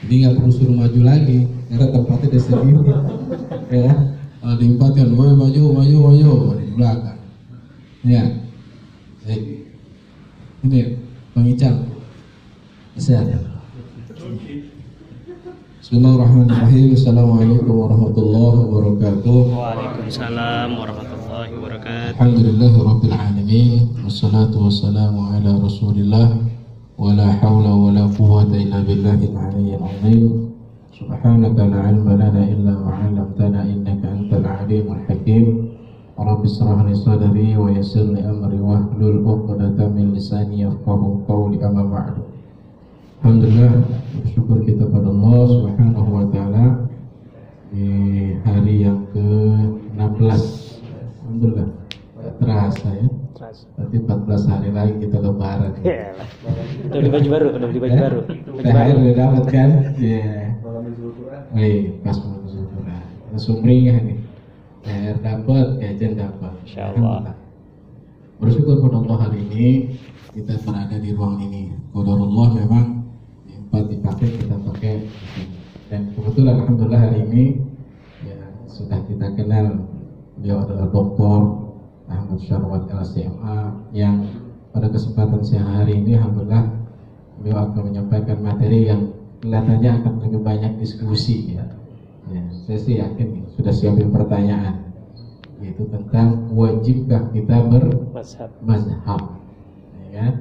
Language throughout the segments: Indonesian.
Jadi nggak perlu suruh maju lagi, karena tempatnya di sendiri. Ya, diempatkan, woi maju di belakang. Ya, ini Bang Ical, sehat. Bismillahirrahmanirrahim. Assalamualaikum warahmatullahi wabarakatuh. Waalaikumsalam warahmatullahi wabarakatuh. Alhamdulillahirabbil alamin. Wassalatu wassalamu ala Rasulillah wa la haula wa la quwwata illa billahil aliyyil azim. Subhanaka la ilma lana illa ma 'allamtana innaka antal alimul hakim. Rabbi shrah li sadri wa yassir li amri wahlul 'uqdatam min lisani yafqahu qawli, amma ba'du. Alhamdulillah, bersyukur kita pada Allah Subhanahu wa taala di hari yang ke-16. Alhamdulillah. Tidak terasa ya. Berarti 14 hari lagi kita lebaran. Ya. Udah beli baju baru, THR udah dapat kan? Iya. Baik, pas mau bersyukur. Langsung ringah nih. THR dapat, gajian dapat. Insyaallah. Bersyukur pada Allah hari ini kita berada di ruang ini. Qadarullah memang tempat dipakai, kita pakai. Dan kebetulan alhamdulillah hari ini ya, sudah kita kenal, beliau adalah Dr. Ahmad Syarwat LCMA yang pada kesempatan siang hari ini alhamdulillah beliau akan menyampaikan materi yang kelihatannya akan lebih banyak diskusi ya. Ya, saya sih yakin sudah siapin pertanyaan, yaitu tentang wajibkah kita bermazhab. Ya kan?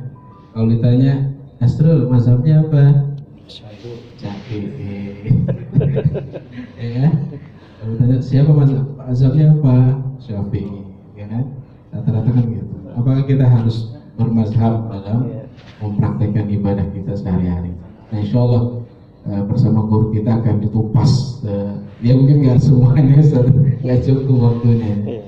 Kalau ditanya Asrul mazhabnya apa? Syafi'i. Ya. Kalau ditanya siapa mazhabnya apa? Syafi'i. Ya kan? Rata-rata kan gitu. Apakah kita harus bermazhab dalam mempraktekkan ibadah kita sehari-hari? Nah, insya Allah bersama guru kita akan ditupas. Dia mungkin nggak semuanya, nggak cukup waktunya.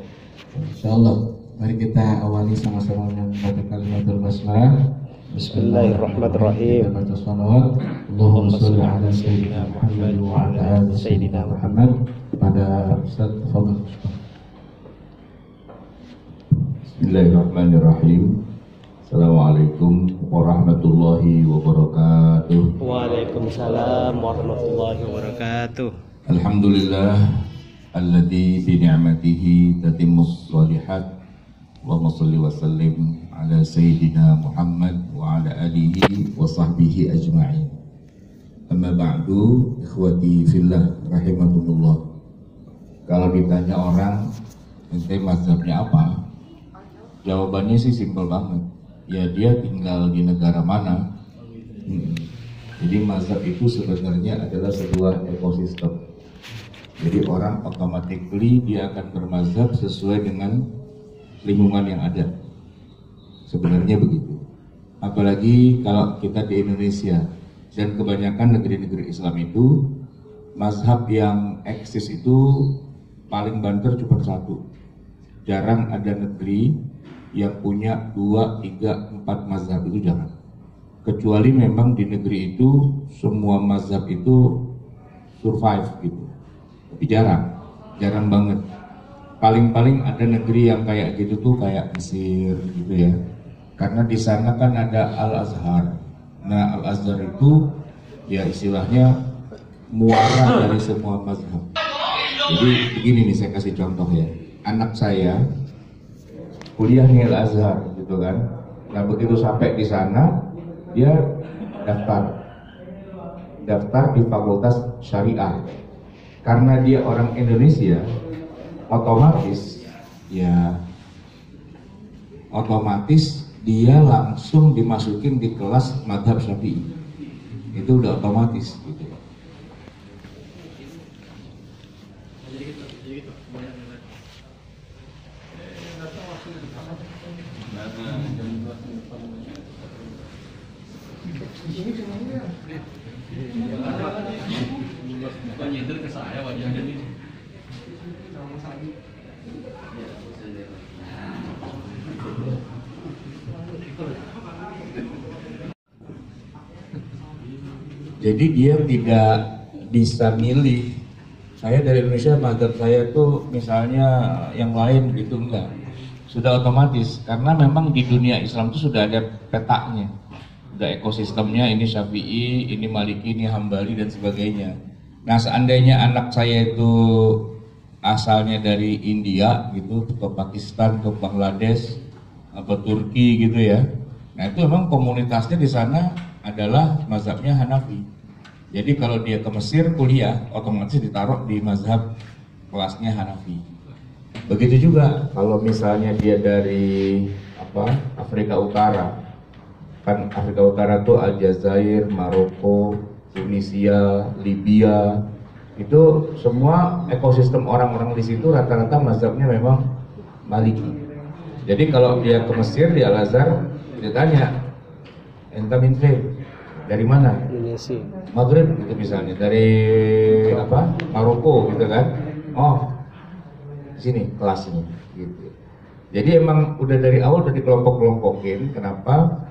Insya Allah. Mari kita awali sama-sama dengan membaca kalimatul basmalah. Bismillahirrahmanirrahim. Baca salawat. Allahumma sholli ala sayyidina Muhammad wa ala ali sayyidina Muhammad. Pada Ustaz Fadl. Bismillahirrahmanirrahim. Assalamualaikum warahmatullahi wabarakatuh. Waalaikumsalam warahmatullahi wabarakatuh. Alhamdulillah alladzi bi ni'matihi tatimmus shalihat. Allahumma shalli wa sallim ala sayyidina Muhammad wa ala alihi wa sahbihi ajma'in. Amma ba'du, ikhwati fillah rahimakumullah. Kalau ditanya orang, ente mazhabnya apa? Jawabannya sih simpel banget. Ya dia tinggal di negara mana. Jadi mazhab itu sebenarnya adalah sebuah ekosistem. Jadi orang automatically dia akan bermazhab sesuai dengan lingkungan yang ada. Sebenarnya begitu. Apalagi kalau kita di Indonesia dan kebanyakan negeri-negeri Islam itu, mazhab yang eksis itu paling banter cuma satu. Jarang ada negeri yang punya 2, 3, 4 mazhab, itu jarang. Kecuali memang di negeri itu semua mazhab itu survive gitu. Tapi jarang banget. Paling-paling ada negeri yang kayak gitu tuh kayak Mesir gitu ya. Karena di sana kan ada Al-Azhar. Nah, Al-Azhar itu ya istilahnya muara dari semua mazhab. Jadi begini nih, saya kasih contoh ya. Anak saya kuliah di Al-Azhar gitu kan. Nah, begitu sampai di sana dia daftar di Fakultas Syariah. Karena dia orang Indonesia, otomatis dia langsung dimasukin di kelas madhab Syafi'i. Itu udah otomatis gitu. Jadi dia tidak bisa milih. Saya dari Indonesia, mazhab saya tuh misalnya yang lain gitu, enggak. Sudah otomatis, karena memang di dunia Islam itu sudah ada petanya. Ada ekosistemnya, ini Syafi'i, ini Maliki, ini Hambali dan sebagainya. Nah, seandainya anak saya itu asalnya dari India gitu, atau Pakistan, atau Bangladesh, atau Turki gitu ya. Nah, itu memang komunitasnya di sana adalah mazhabnya Hanafi. Jadi kalau dia ke Mesir kuliah, otomatis ditaruh di mazhab kelasnya Hanafi. Begitu juga kalau misalnya dia dari Afrika Utara. Kan Afrika Utara itu Aljazair, Maroko, Tunisia, Libya, itu semua ekosistem orang-orang di situ rata-rata mazhabnya memang Maliki. Jadi kalau dia ke Mesir di Al-Azhar, dia tanya, "Enta min fين?" Dari mana? Indonesia. Maghrib gitu misalnya, dari Maroko gitu kan. Oh, sini kelas ini gitu. Jadi emang udah dari awal udah dikelompok-kelompokin. Kenapa?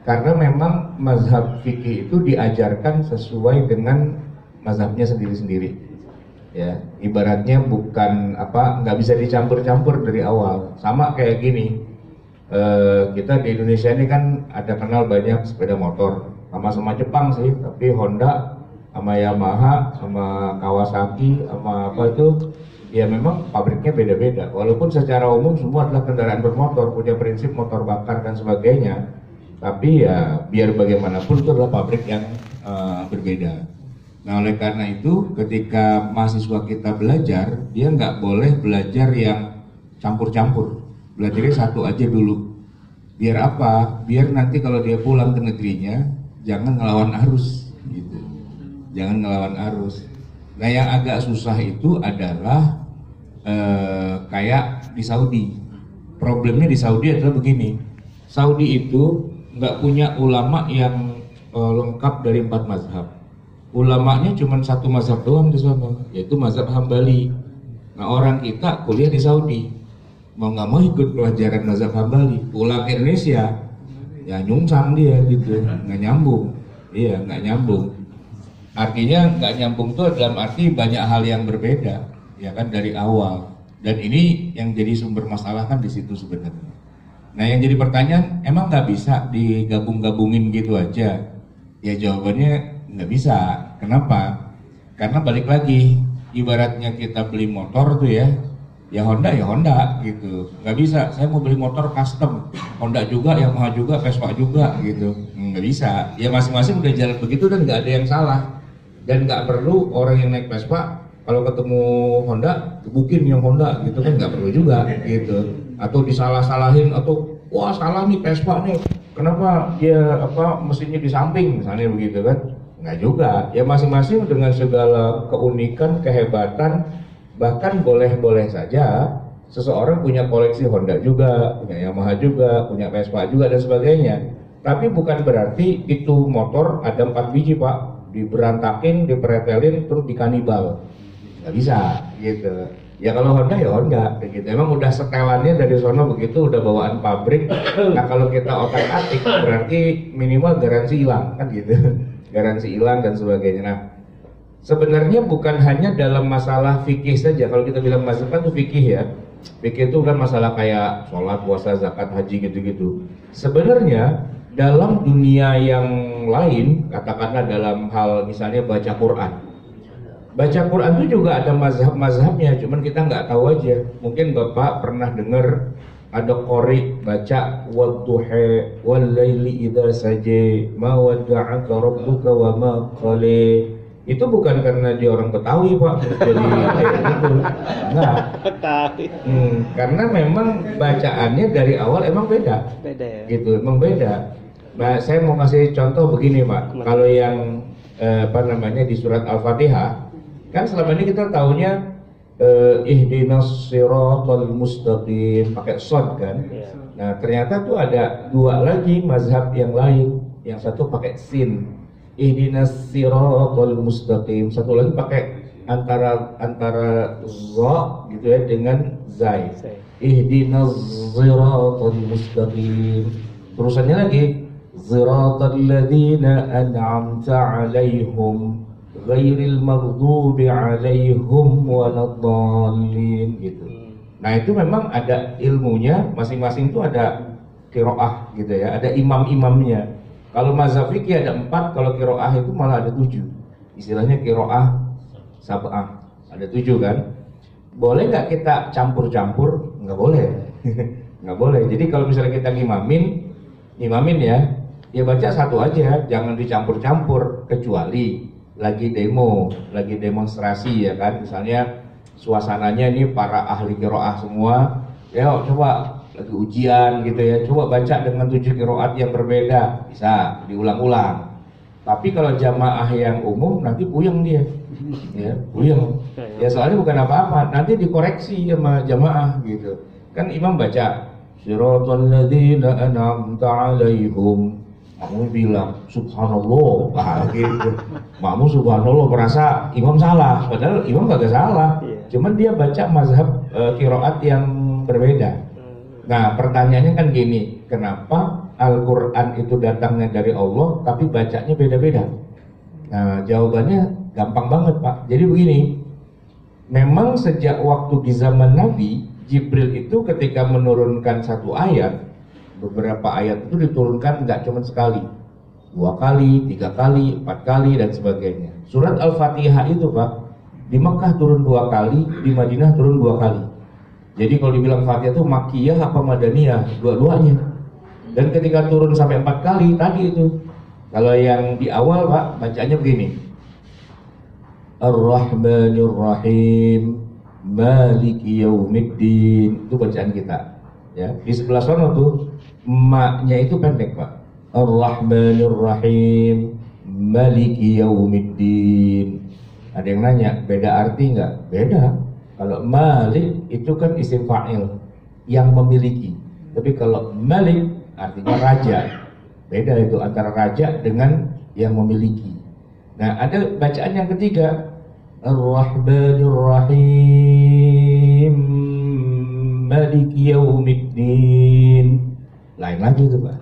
Karena memang mazhab fikih itu diajarkan sesuai dengan mazhabnya sendiri-sendiri. Ya, ibaratnya bukan nggak bisa dicampur-campur dari awal. Sama kayak gini, kita di Indonesia ini kan ada kenal banyak sepeda motor, sama-sama Jepang sih, tapi Honda, sama Yamaha, sama Kawasaki, sama ya memang pabriknya beda-beda. Walaupun secara umum semua adalah kendaraan bermotor, punya prinsip motor bakar dan sebagainya. Tapi ya biar bagaimanapun itu adalah pabrik yang berbeda. Nah, oleh karena itu ketika mahasiswa kita belajar, dia nggak boleh belajar yang campur-campur. Belajarnya satu aja dulu. Biar apa? Biar nanti kalau dia pulang ke negerinya jangan ngelawan arus gitu. Jangan ngelawan arus. Nah, yang agak susah itu adalah kayak di Saudi. Problemnya di Saudi adalah begini. Saudi itu nggak punya ulama yang lengkap dari 4 mazhab. Ulamanya cuma satu mazhab doang di sana, yaitu mazhab Hambali. Nah, orang kita kuliah di Saudi, mau nggak mau ikut pelajaran mazhab Hambali. Pulang ke Indonesia, ya nyungsang dia gitu, nggak nyambung. Iya, nggak nyambung. Artinya nggak nyambung tuh dalam arti banyak hal yang berbeda, ya kan dari awal. Dan ini yang jadi sumber masalah kan di situ sebenarnya. Nah, yang jadi pertanyaan, emang nggak bisa digabung-gabungin gitu aja? Ya jawabannya nggak bisa. Kenapa? Karena balik lagi, ibaratnya kita beli motor tuh ya Honda gitu. Nggak bisa, saya mau beli motor custom, Honda juga, Yamaha juga, Vespa juga gitu. Nggak bisa. Ya masing-masing udah jalan begitu dan nggak ada yang salah. Dan nggak perlu orang yang naik Vespa kalau ketemu Honda, gebukin yang Honda gitu kan, nggak perlu juga gitu. Atau disalah-salahin, atau wah salah nih Vespa nih, kenapa dia mesinnya di samping misalnya begitu kan. Nggak juga, ya masing-masing dengan segala keunikan, kehebatan. Bahkan boleh-boleh saja seseorang punya koleksi Honda juga, punya Yamaha juga, punya Vespa juga dan sebagainya. Tapi bukan berarti itu motor ada 4 biji pak, diberantakin, dipretelin, terus dikanibal. Nggak bisa gitu. Ya kalau Honda ya Honda gitu. Emang udah setelannya dari sono begitu, udah bawaan pabrik. Nah kalau kita otak-atik berarti minimal garansi hilang kan gitu. Garansi hilang dan sebagainya. Nah, sebenarnya bukan hanya dalam masalah fikih saja. Kalau kita bilang mazhab kan itu fikih ya. Fikih itu kan masalah kayak sholat, puasa, zakat, haji gitu-gitu. Sebenarnya dalam dunia yang lain, katakanlah dalam hal misalnya baca Quran. Baca Quran itu juga ada mazhab-mazhabnya, cuman kita nggak tahu aja. Mungkin Bapak pernah dengar ada qori baca wadduha wal laili idza saja ma wadda'aka rabbuka wa ma qala. Itu bukan karena dia orang Betawi Pak, jadi kayak gitu. Nah, Betawi. Karena memang bacaannya dari awal emang beda. Beda ya. Gitu, emang beda. Nah, saya mau kasih contoh begini Pak. Kalau yang di surat Al-Fatihah, kan selama ini kita tahunya ihdinas siratal mustaqim pakai shad kan. Iya. Nah, ternyata tuh ada 2 lagi mazhab yang lain. Yang satu pakai sin. Ihdinas siratal mustaqim. Satu lagi pakai antara za gitu ya dengan zai. Ihdinas siratal mustaqim. Terusannya lagi siratal ladzina an'amta 'alaihim ghairil maghdubi 'alaihim waladdallin gitu. Nah, itu memang ada ilmunya, masing-masing itu ada qiraah gitu ya, ada imam-imamnya. Kalau mazhab fikih ada 4, kalau qiraah itu malah ada 7. Istilahnya qiraah sab'ah. Ada 7 kan? Boleh nggak kita campur-campur? Nggak boleh. Nggak boleh. Jadi kalau misalnya kita ngimamin ya baca satu aja, jangan dicampur-campur, kecuali lagi demonstrasi ya kan. Misalnya suasananya ini para ahli qiraah semua, ya coba lagi ujian gitu ya, coba baca dengan 7 qiraat yang berbeda, bisa diulang-ulang. Tapi kalau jamaah yang umum nanti puyeng dia, ya puyeng. Ya soalnya bukan apa-apa, nanti dikoreksi sama jamaah gitu. Kan imam baca siratal ladzina an'amta 'alaihim, makmum bilang subhanallah, gitu. Makmum subhanallah merasa imam salah, padahal imam gak salah. Cuman dia baca mazhab qiraat yang berbeda. Nah pertanyaannya kan gini, kenapa Al-Quran itu datangnya dari Allah tapi bacanya beda-beda? Nah jawabannya gampang banget Pak. Jadi begini, memang sejak waktu di zaman Nabi, Jibril itu ketika menurunkan satu ayat, beberapa ayat itu diturunkan nggak cuma sekali, 2 kali, 3 kali, 4 kali dan sebagainya. Surat Al-Fatihah itu Pak, di Mekah turun 2 kali, di Madinah turun 2 kali. Jadi kalau dibilang Fatihah itu Makkiyah apa Madaniyah, dua-duanya. Dan ketika turun sampai 4 kali tadi itu, kalau yang di awal Pak bacanya begini, Ar-Rahmanir Rahim, Maliki Yaumiddin, itu bacaan kita. Ya, di sebelah sana tuh maknya itu pendek Pak. Ar-Rahmanir Rahim, Maliki Yaumiddin. Ada yang nanya, beda arti nggak? Beda. Kalau Malik itu kan isim fa'il yang memiliki. Tapi kalau Malik artinya raja. Beda itu antara raja dengan yang memiliki. Nah, ada bacaan yang ketiga, Ar-Rahmanir Rahim, Maliki Yaumiddin. Lain lagi itu Pak.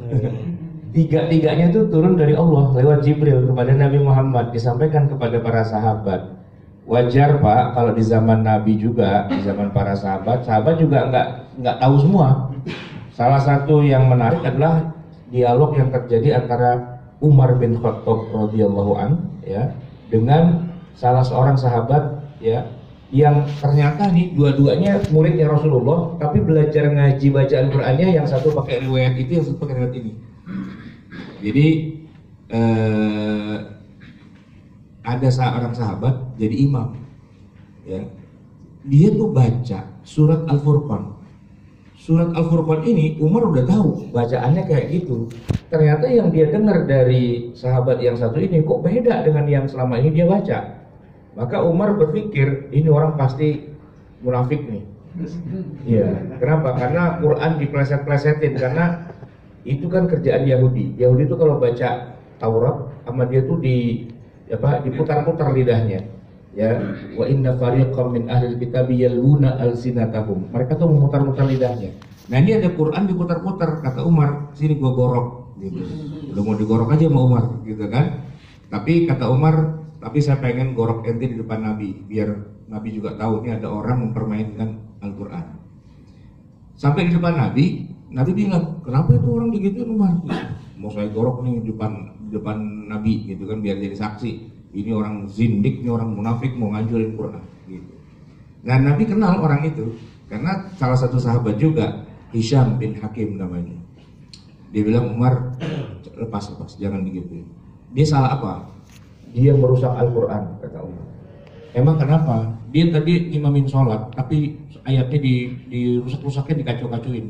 Tiga-tiganya itu turun dari Allah lewat Jibril kepada Nabi Muhammad, disampaikan kepada para sahabat. Wajar Pak kalau di zaman Nabi juga, di zaman para sahabat juga nggak tahu semua. Salah satu yang menarik adalah dialog yang terjadi antara Umar bin Khattab radhiyallahu an ya dengan salah seorang sahabat ya yang ternyata nih dua-duanya muridnya Rasulullah, tapi belajar ngaji bacaan Qur'annya yang satu pakai riwayat itu, yang satu pakai riwayat ini. Jadi ada seorang sahabat jadi imam, ya. Dia tuh baca surat Al-Furqan. Surat Al-Furqan ini Umar udah tahu bacaannya kayak gitu. Ternyata yang dia dengar dari sahabat yang satu ini kok beda dengan yang selama ini dia baca. Maka Umar berpikir ini orang pasti munafik nih. Iya. Kenapa? Karena Quran dipleset-plesetin, karena itu kan kerjaan Yahudi. Yahudi itu kalau baca Taurat sama dia tuh diputar-putar lidahnya. Ya, wa inna fariqam min ahlil kitab yaluna alsinatahum. Mereka tuh memutar-mutar lidahnya. Nah, ini ada Quran diputar-putar, kata Umar, sini gua gorok gitu. Udah mau digorok aja sama Umar gitu kan. Tapi kata Umar, tapi saya pengen gorok ente di depan Nabi, biar Nabi juga tahu ini ada orang mempermainkan Al-Quran. Sampai di depan Nabi bilang, kenapa itu orang digituin Umar? Mau saya gorok nih di depan Nabi gitu kan, biar jadi saksi. Ini orang zindik, ini orang munafik mau ngancurin Quran gitu. Nah Nabi kenal orang itu karena salah satu sahabat juga, Hisham bin Hakim namanya. Dia bilang, Umar lepas jangan digituin. Dia salah apa? Dia merusak Al-Quran, kata Umar. Emang kenapa? Dia tadi imamin sholat, tapi ayatnya dirusak-rusaknya, dikacau-kacuin.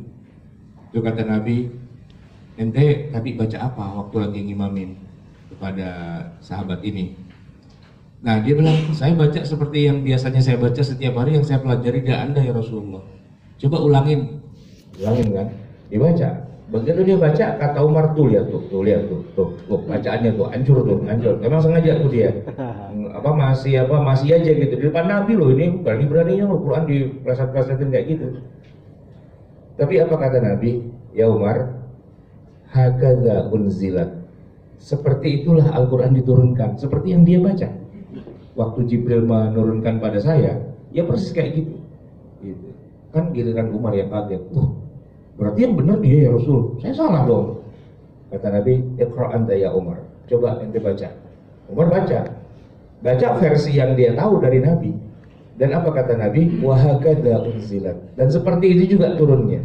Itu kata Nabi, ente tadi baca apa waktu lagi ngimamin kepada sahabat ini? Nah dia bilang, saya baca seperti yang biasanya saya baca setiap hari, yang saya pelajari dari Anda ya Rasulullah. Coba ulangin kan? Dibaca. Begitu dia baca, kata Umar, tuh lihat tuh bacaannya tuh hancur. Emang sengaja tuh dia. Masih aja gitu di depan Nabi loh, ini berani-beraninya loh Quran dipleset-plesetin kayak gitu. Tapi apa kata Nabi? Ya Umar, hakadza unzilat. Seperti itulah Al-Quran diturunkan, seperti yang dia baca. Waktu Jibril menurunkan pada saya, ya persis kayak gitu. Kan gitu kan Umar yang kaget. Berarti yang benar dia ya Rasul. Saya salah dong. Kata Nabi, Iqra' anta ya Umar. Coba ente baca. Umar baca versi yang dia tahu dari Nabi. Dan apa kata Nabi? Wa hakadha unzilat. Dan seperti itu juga turunnya.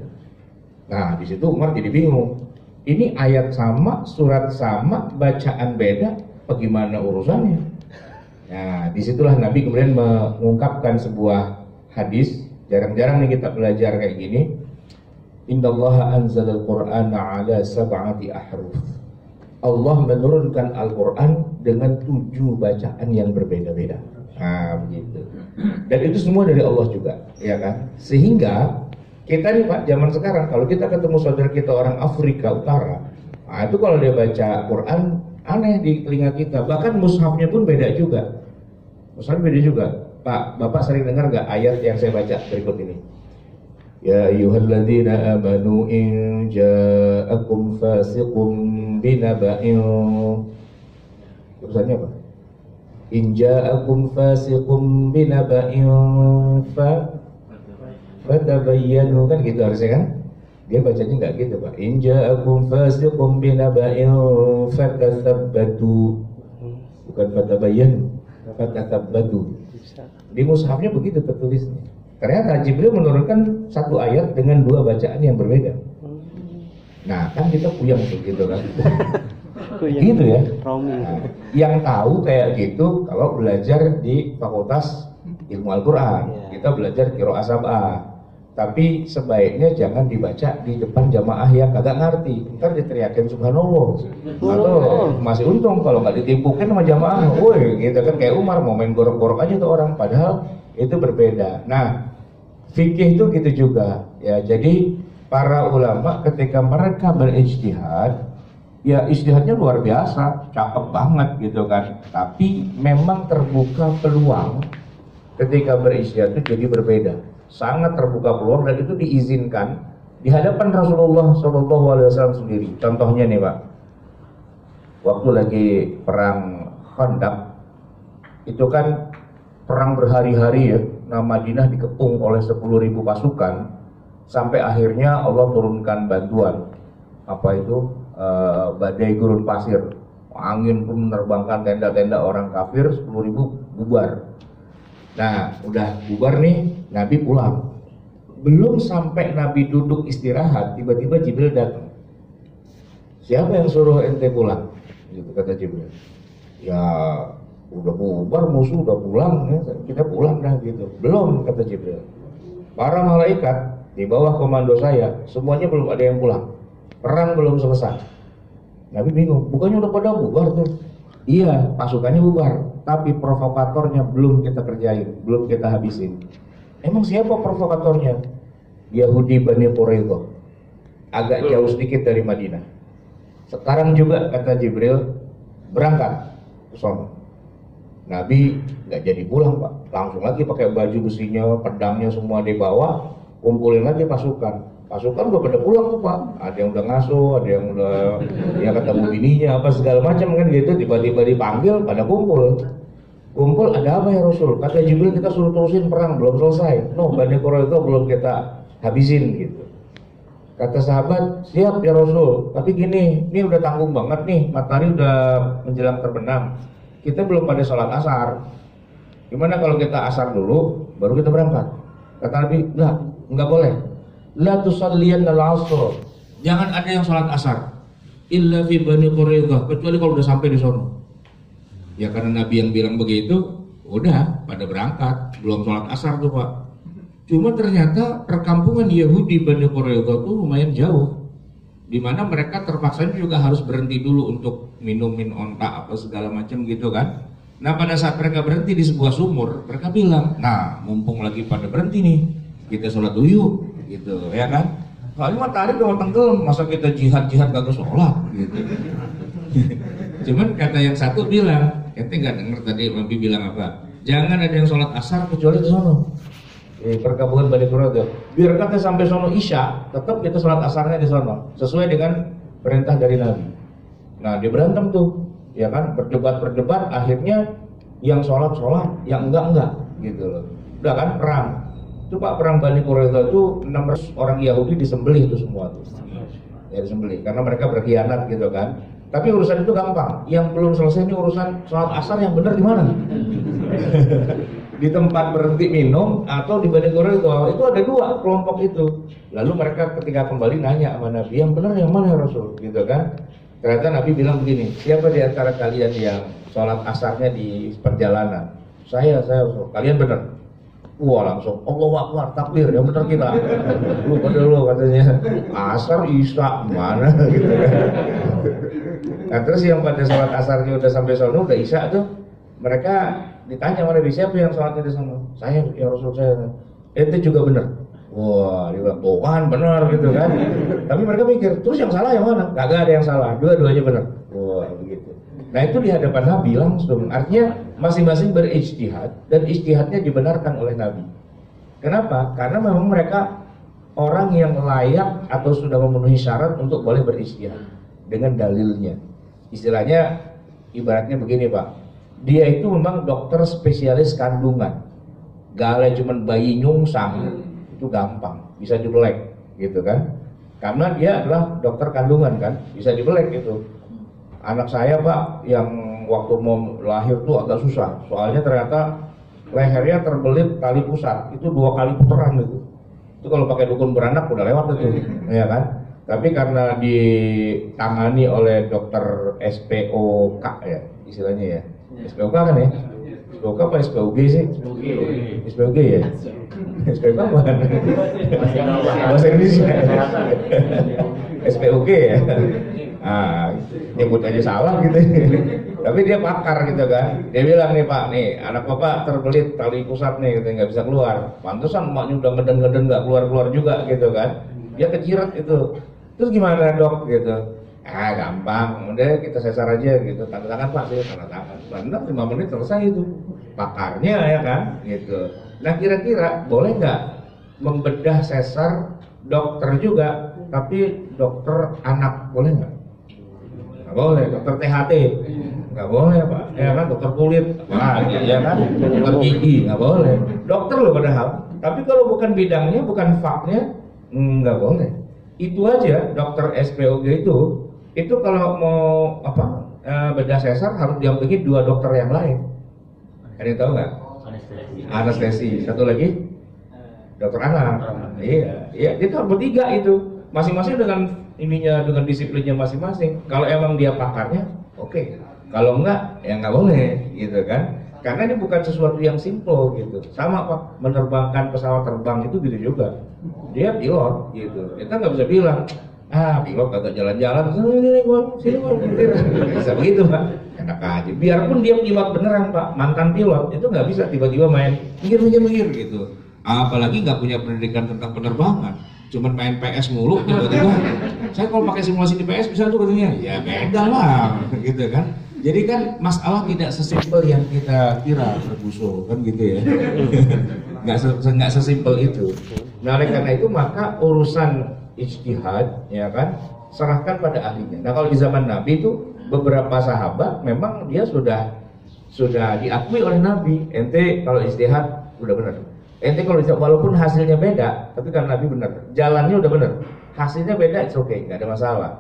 Nah, di situ Umar jadi bingung. Ini ayat sama, surat sama, bacaan beda, bagaimana urusannya? Nah, disitulah Nabi kemudian mengungkapkan sebuah hadis. Jarang-jarang nih kita belajar kayak gini. Innallaha anzalal Qur'ana ala sab'ati ahruf. Allah menurunkan Al-Quran dengan 7 bacaan yang berbeda-beda. Nah, begitu. Dan itu semua dari Allah juga, ya kan? Sehingga kita nih Pak, zaman sekarang kalau kita ketemu saudara kita orang Afrika Utara, nah itu kalau dia baca Quran aneh di telinga kita. Bahkan mushafnya pun beda juga. Mushafnya beda juga. Pak, Bapak sering dengar gak ayat yang saya baca berikut ini? Ya ayyuhalladzina amanu in ja'akum fasiqun binaba'in. Tulisannya apa? In ja'akum fasiqun binaba'in fatabayyanu, kan gitu harusnya kan? Dia bacanya enggak gitu, Pak. In ja'akum fasiqun binaba'in fatathabbatu. Bukan fatabayyanu, fatathabbatu. Di mushafnya begitu tertulisnya. Ternyata Jibril menurunkan satu ayat dengan 2 bacaan yang berbeda. Nah, kan kita puyeng gitu kan. Gitu ya. Nah, yang tahu kayak gitu kalau belajar di Fakultas Ilmu Al-Quran, kita belajar qiraah sab'ah. Tapi sebaiknya jangan dibaca di depan jamaah yang kagak ngerti. Ntar diteriakin subhanallah. Atau masih untung kalau nggak ditimpukin sama jamaah. Woi, gitu kan kayak Umar mau main gorok-gorok aja tuh orang. Padahal itu berbeda. Nah, fikih itu gitu juga. Ya, jadi para ulama ketika mereka berijtihad, ya ijtihadnya luar biasa, cakep banget gitu kan. Tapi memang terbuka peluang ketika berijtihad itu jadi berbeda. Sangat terbuka peluang dan itu diizinkan di hadapan Rasulullah SAW sendiri. Contohnya nih Pak, waktu lagi perang Khandaq itu kan perang berhari-hari ya. Nah, Madinah dikepung oleh 10.000 pasukan sampai akhirnya Allah turunkan bantuan. Apa itu? Badai gurun pasir. Angin pun menerbangkan tenda-tenda orang kafir, 10.000 bubar. Nah, udah bubar nih, Nabi pulang. Belum sampai Nabi duduk istirahat, tiba-tiba Jibril datang. Siapa yang suruh ente pulang? Gitu kata Jibril. Ya, udah bubar, musuh udah pulang, ya, kita pulang dah gitu. Belum, kata Jibril. Para malaikat di bawah komando saya, semuanya belum ada yang pulang. Perang belum selesai. Nabi bingung, bukannya udah pada bubar tuh? Iya, pasukannya bubar, tapi provokatornya belum kita kerjain, belum kita habisin. Emang siapa provokatornya? Yahudi Bani Quraidah, agak jauh sedikit dari Madinah. Sekarang juga kata Jibril, berangkat ke sana. Nabi nggak jadi pulang Pak, langsung lagi pakai baju besinya, pedangnya semua dibawa, kumpulin lagi pasukan. Pasukan udah pada pulang tuh Pak, ada yang udah ngasuh, ada yang udah ya ketemu bininya apa segala macam kan gitu. Tiba-tiba dipanggil, pada kumpul. Kumpul, ada apa ya Rasul? Kata Jibril, kita suruh terusin perang, belum selesai. No, Bani Quraidah itu belum kita habisin gitu. Kata sahabat, siap ya Rasul, tapi gini, ini udah tanggung banget nih, matahari udah menjelang terbenam. Kita belum pada sholat asar. Gimana kalau kita asar dulu, baru kita berangkat? Kata Nabi, enggak boleh. La tusalliyanna al-'asr. Jangan ada yang sholat asar illa fi Bani Quraidah, kecuali kalau udah sampai di sono. Ya karena Nabi yang bilang begitu, udah pada berangkat, belum sholat asar tuh Pak. Cuma ternyata perkampungan Yahudi Bani Quraidah tuh lumayan jauh, dimana mereka terpaksa juga harus berhenti dulu untuk minumin onta apa segala macam gitu kan. Nah pada saat mereka berhenti di sebuah sumur, mereka bilang, nah mumpung lagi pada berhenti nih, kita sholat dulu gitu ya kan. Soalnya matahari udah tenggelam, masa kita jihad kagak sholat gitu. Cuman kata yang satu bilang, ente nggak denger tadi Nabi bilang apa? Jangan ada yang sholat asar kecuali di sono. Perkampungan Bani Quraidah. Biar kata sampai sono Isya, tetap kita sholat asarnya di sono, sesuai dengan perintah dari Nabi. Nah dia berantem tuh, ya kan, berdebat, akhirnya yang sholat, yang enggak gitu loh. Udah kan perang. Itu Pak, perang Bani Quraidah itu 600 orang Yahudi disembelih itu semua tuh. ya disembelih karena mereka berkhianat gitu kan. Tapi urusan itu gampang. Yang belum selesai ini urusan sholat asar yang benar di mana? Di tempat berhenti minum atau di Bani Quraidah itu ada dua kelompok itu. Lalu mereka ketika kembali nanya sama Nabi, yang benar yang mana ya Rasul? Gitu kan? Ternyata Nabi bilang begini, siapa di antara kalian yang sholat asarnya di perjalanan? Saya Rasul. Kalian benar? Wah langsung Allahu Akbar, takbir, yang benar kita. Lu pada lu katanya asar isya mana gitu kan. Nah terus yang pada sholat asarnya udah sampai sono udah isya tuh, mereka ditanya mana siapa yang sholatnya di sana? Saya ya Rasul saya. Itu juga benar. Wah dia bilang oh kan benar gitu kan. Tapi mereka mikir terus yang salah yang mana? Kagak ada yang salah, dua-duanya benar. Wah begitu. Nah itu di hadapan Nabi langsung, artinya masing-masing berijtihad dan ijtihadnya dibenarkan oleh Nabi. Kenapa? Karena memang mereka orang yang layak atau sudah memenuhi syarat untuk boleh berijtihad dengan dalilnya. Istilahnya ibaratnya begini Pak, dia itu memang dokter spesialis kandungan. Gak cuma bayi nyungsang, itu gampang, bisa dibelek gitu kan. Karena dia adalah dokter kandungan kan, bisa dibelek gitu. Anak saya Pak yang waktu mau lahir tuh agak susah, soalnya ternyata lehernya terbelit tali pusat, itu 2 kali putaran gitu. Itu kalau pakai dukun beranak udah lewat itu, ya kan? Tapi karena ditangani oleh dokter SPOK ya istilahnya ya, SPOK kan ya? SPOK apa SPOG sih? SPOG ya? SPOK apa? Bahasa Indonesia. SPOG ya? Ah, nyebut aja salah gitu. Tapi dia pakar gitu kan. Dia bilang nih Pak, nih anak bapak terbelit tali pusat nih, gitu, nggak bisa keluar. Pantesan emaknya udah ngeden-ngeden nggak keluar-keluar juga gitu kan. Dia kejirat itu. Terus gimana dok gitu? Ah gampang, udah kita sesar aja gitu. Tanda tangan Pak, sih tanda tangan. Benar 5 menit selesai itu. Pakarnya ya kan, gitu. Nah kira-kira boleh nggak membedah sesar dokter juga, tapi dokter anak boleh nggak? Nggak boleh. Dokter THT nggak boleh Pak, ya kan? Dokter kulit, apalagi ya kan? Dokter gigi nggak boleh. Dokter loh padahal. Tapi kalau bukan bidangnya, bukan faknya, nggak boleh. Itu aja dokter SPOG itu kalau mau bedah sesar harus didampingi 2 dokter yang lain. Ada yang tahu nggak? Anestesi. Satu lagi dokter anak. Iya, itu harus bertiga itu. Masing-masing dengan ininya, dengan disiplinnya masing-masing. Kalau emang dia pakarnya, oke. Kalau enggak, ya nggak boleh, gitu kan? Karena ini bukan sesuatu yang simple gitu. Sama Pak, menerbangkan pesawat terbang itu gitu juga. Dia pilot gitu. Kita nggak bisa bilang, pilot kagak jalan-jalan, sini gua bisa begitu Pak. Enak aja. Biarpun dia pilot beneran Pak, mantan pilot, itu nggak bisa tiba-tiba main mikir gitu. Apalagi nggak punya pendidikan tentang penerbangan. Cuman main PS mulu, tiba-tiba saya kalau pakai simulasi di PS bisa tuh katanya, ya beda lah, gitu kan. Jadi kan masalah tidak sesimpel yang kita kira Ferguson kan gitu ya. Nggak sesimpel itu. Nah oleh karena itu maka urusan ijtihad ya kan serahkan pada ahlinya. Nah kalau di zaman Nabi itu beberapa sahabat memang dia sudah diakui oleh Nabi. Ente kalau ijtihad udah benar. Ente kalau walaupun hasilnya beda, tapi kan Nabi benar, jalannya udah benar, hasilnya beda, it's okay, nggak ada masalah.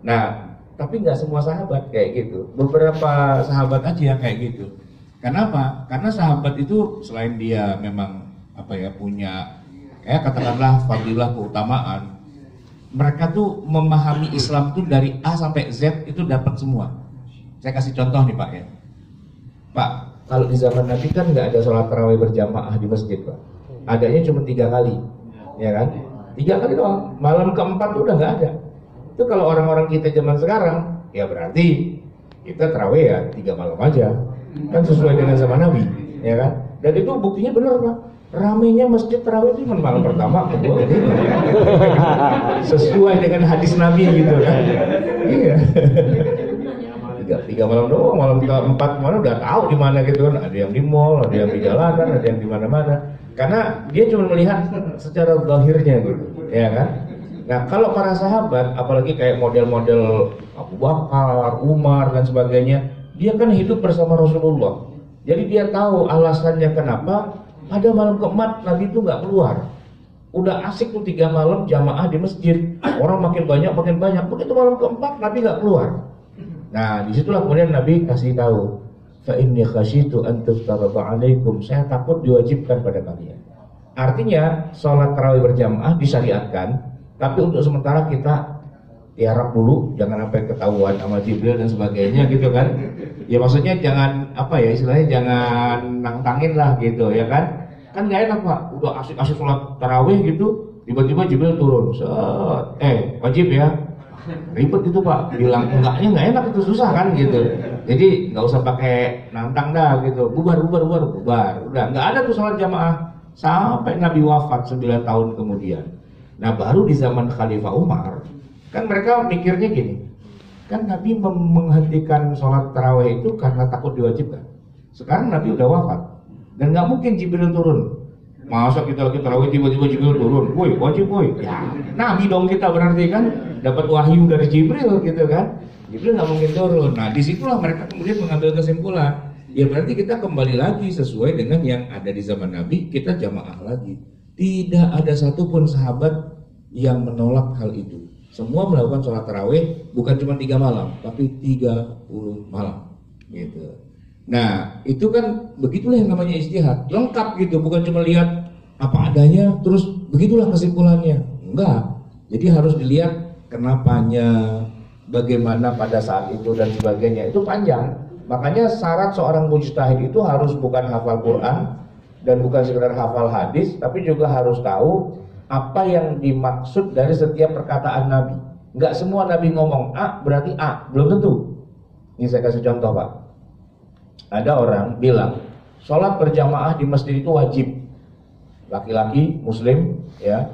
Nah, tapi nggak semua sahabat kayak gitu, beberapa sahabat aja yang kayak gitu. Kenapa? Karena sahabat itu selain dia memang punya, katakanlah fadilah keutamaan, mereka tuh memahami Islam tuh dari A sampai Z itu dapat semua. Saya kasih contoh nih Pak ya, Pak. Kalau di zaman Nabi kan nggak ada sholat tarawih berjamaah di masjid Pak. Adanya cuma 3 kali, ya kan? 3 kali doang. Malam keempat udah nggak ada. Itu kalau orang-orang kita zaman sekarang, ya berarti kita tarawih ya 3 malam aja. Kan sesuai dengan zaman Nabi, ya kan? Dan itu buktinya benar Pak. Ramenya masjid tarawih itu cuma malam pertama, kedua, ketiga. Sesuai dengan hadis Nabi gitu kan? Iya. 3 malam doang, malam keempat mana udah tahu di mana gitu kan, ada yang di mall, ada yang di jalanan, ada yang di mana-mana. Karena dia cuma melihat secara zahirnya gitu, ya kan? Nah kalau para sahabat, apalagi kayak model-model Abu Bakar, Umar dan sebagainya, dia kan hidup bersama Rasulullah. Jadi dia tahu alasannya kenapa pada malam keempat Nabi itu nggak keluar Udah asik tuh 3 malam jamaah di masjid, orang makin banyak. Begitu malam keempat Nabi nggak keluar. Nah disitulah kemudian Nabi kasih tahu, fa inni khasyitu an tuftarada alaikum, saya takut diwajibkan pada kalian. Artinya sholat tarawih berjamaah disyariatkan, tapi untuk sementara kita tiarap dulu, jangan sampai ketahuan sama Jibril dan sebagainya gitu kan. Ya maksudnya jangan istilahnya jangan nantangin lah gitu ya kan. Kan nggak enak Pak, udah asik-asik sholat tarawih gitu, tiba-tiba Jibril turun, wajib ya, ribet itu Pak, bilang enggaknya nggak enak, itu susah kan gitu. Jadi nggak usah pakai nantang dah gitu, bubar, udah nggak ada tuh sholat jamaah sampai Nabi wafat 9 tahun kemudian. Nah baru di zaman Khalifah Umar, kan mereka mikirnya gini, kan Nabi menghentikan sholat tarawih itu karena takut diwajibkan. Sekarang Nabi udah wafat. Dan nggak mungkin Jibril turun. Masa kita lagi tarawih tiba-tiba Jibril turun, woi wajib woi. Ya, Nabi dong kita berarti kan dapat wahyu dari Jibril gitu kan. Jibril nggak mungkin turun. Nah disitulah mereka kemudian mengambil kesimpulan. Ya berarti kita kembali lagi sesuai dengan yang ada di zaman Nabi, kita jamaah lagi. Tidak ada satupun sahabat yang menolak hal itu. Semua melakukan sholat tarawih bukan cuma 3 malam, tapi 30 malam gitu. Nah itu kan begitulah yang namanya ijtihad, lengkap gitu, bukan cuma lihat apa adanya terus begitulah kesimpulannya, enggak. Jadi harus dilihat kenapanya, bagaimana pada saat itu dan sebagainya, itu panjang. Makanya syarat seorang mujtahid itu harus bukan hafal Quran dan bukan sekedar hafal hadis, tapi juga harus tahu apa yang dimaksud dari setiap perkataan Nabi. Enggak semua Nabi ngomong A berarti A, belum tentu. Ini saya kasih contoh Pak. Ada orang bilang sholat berjamaah di masjid itu wajib. Laki-laki muslim ya,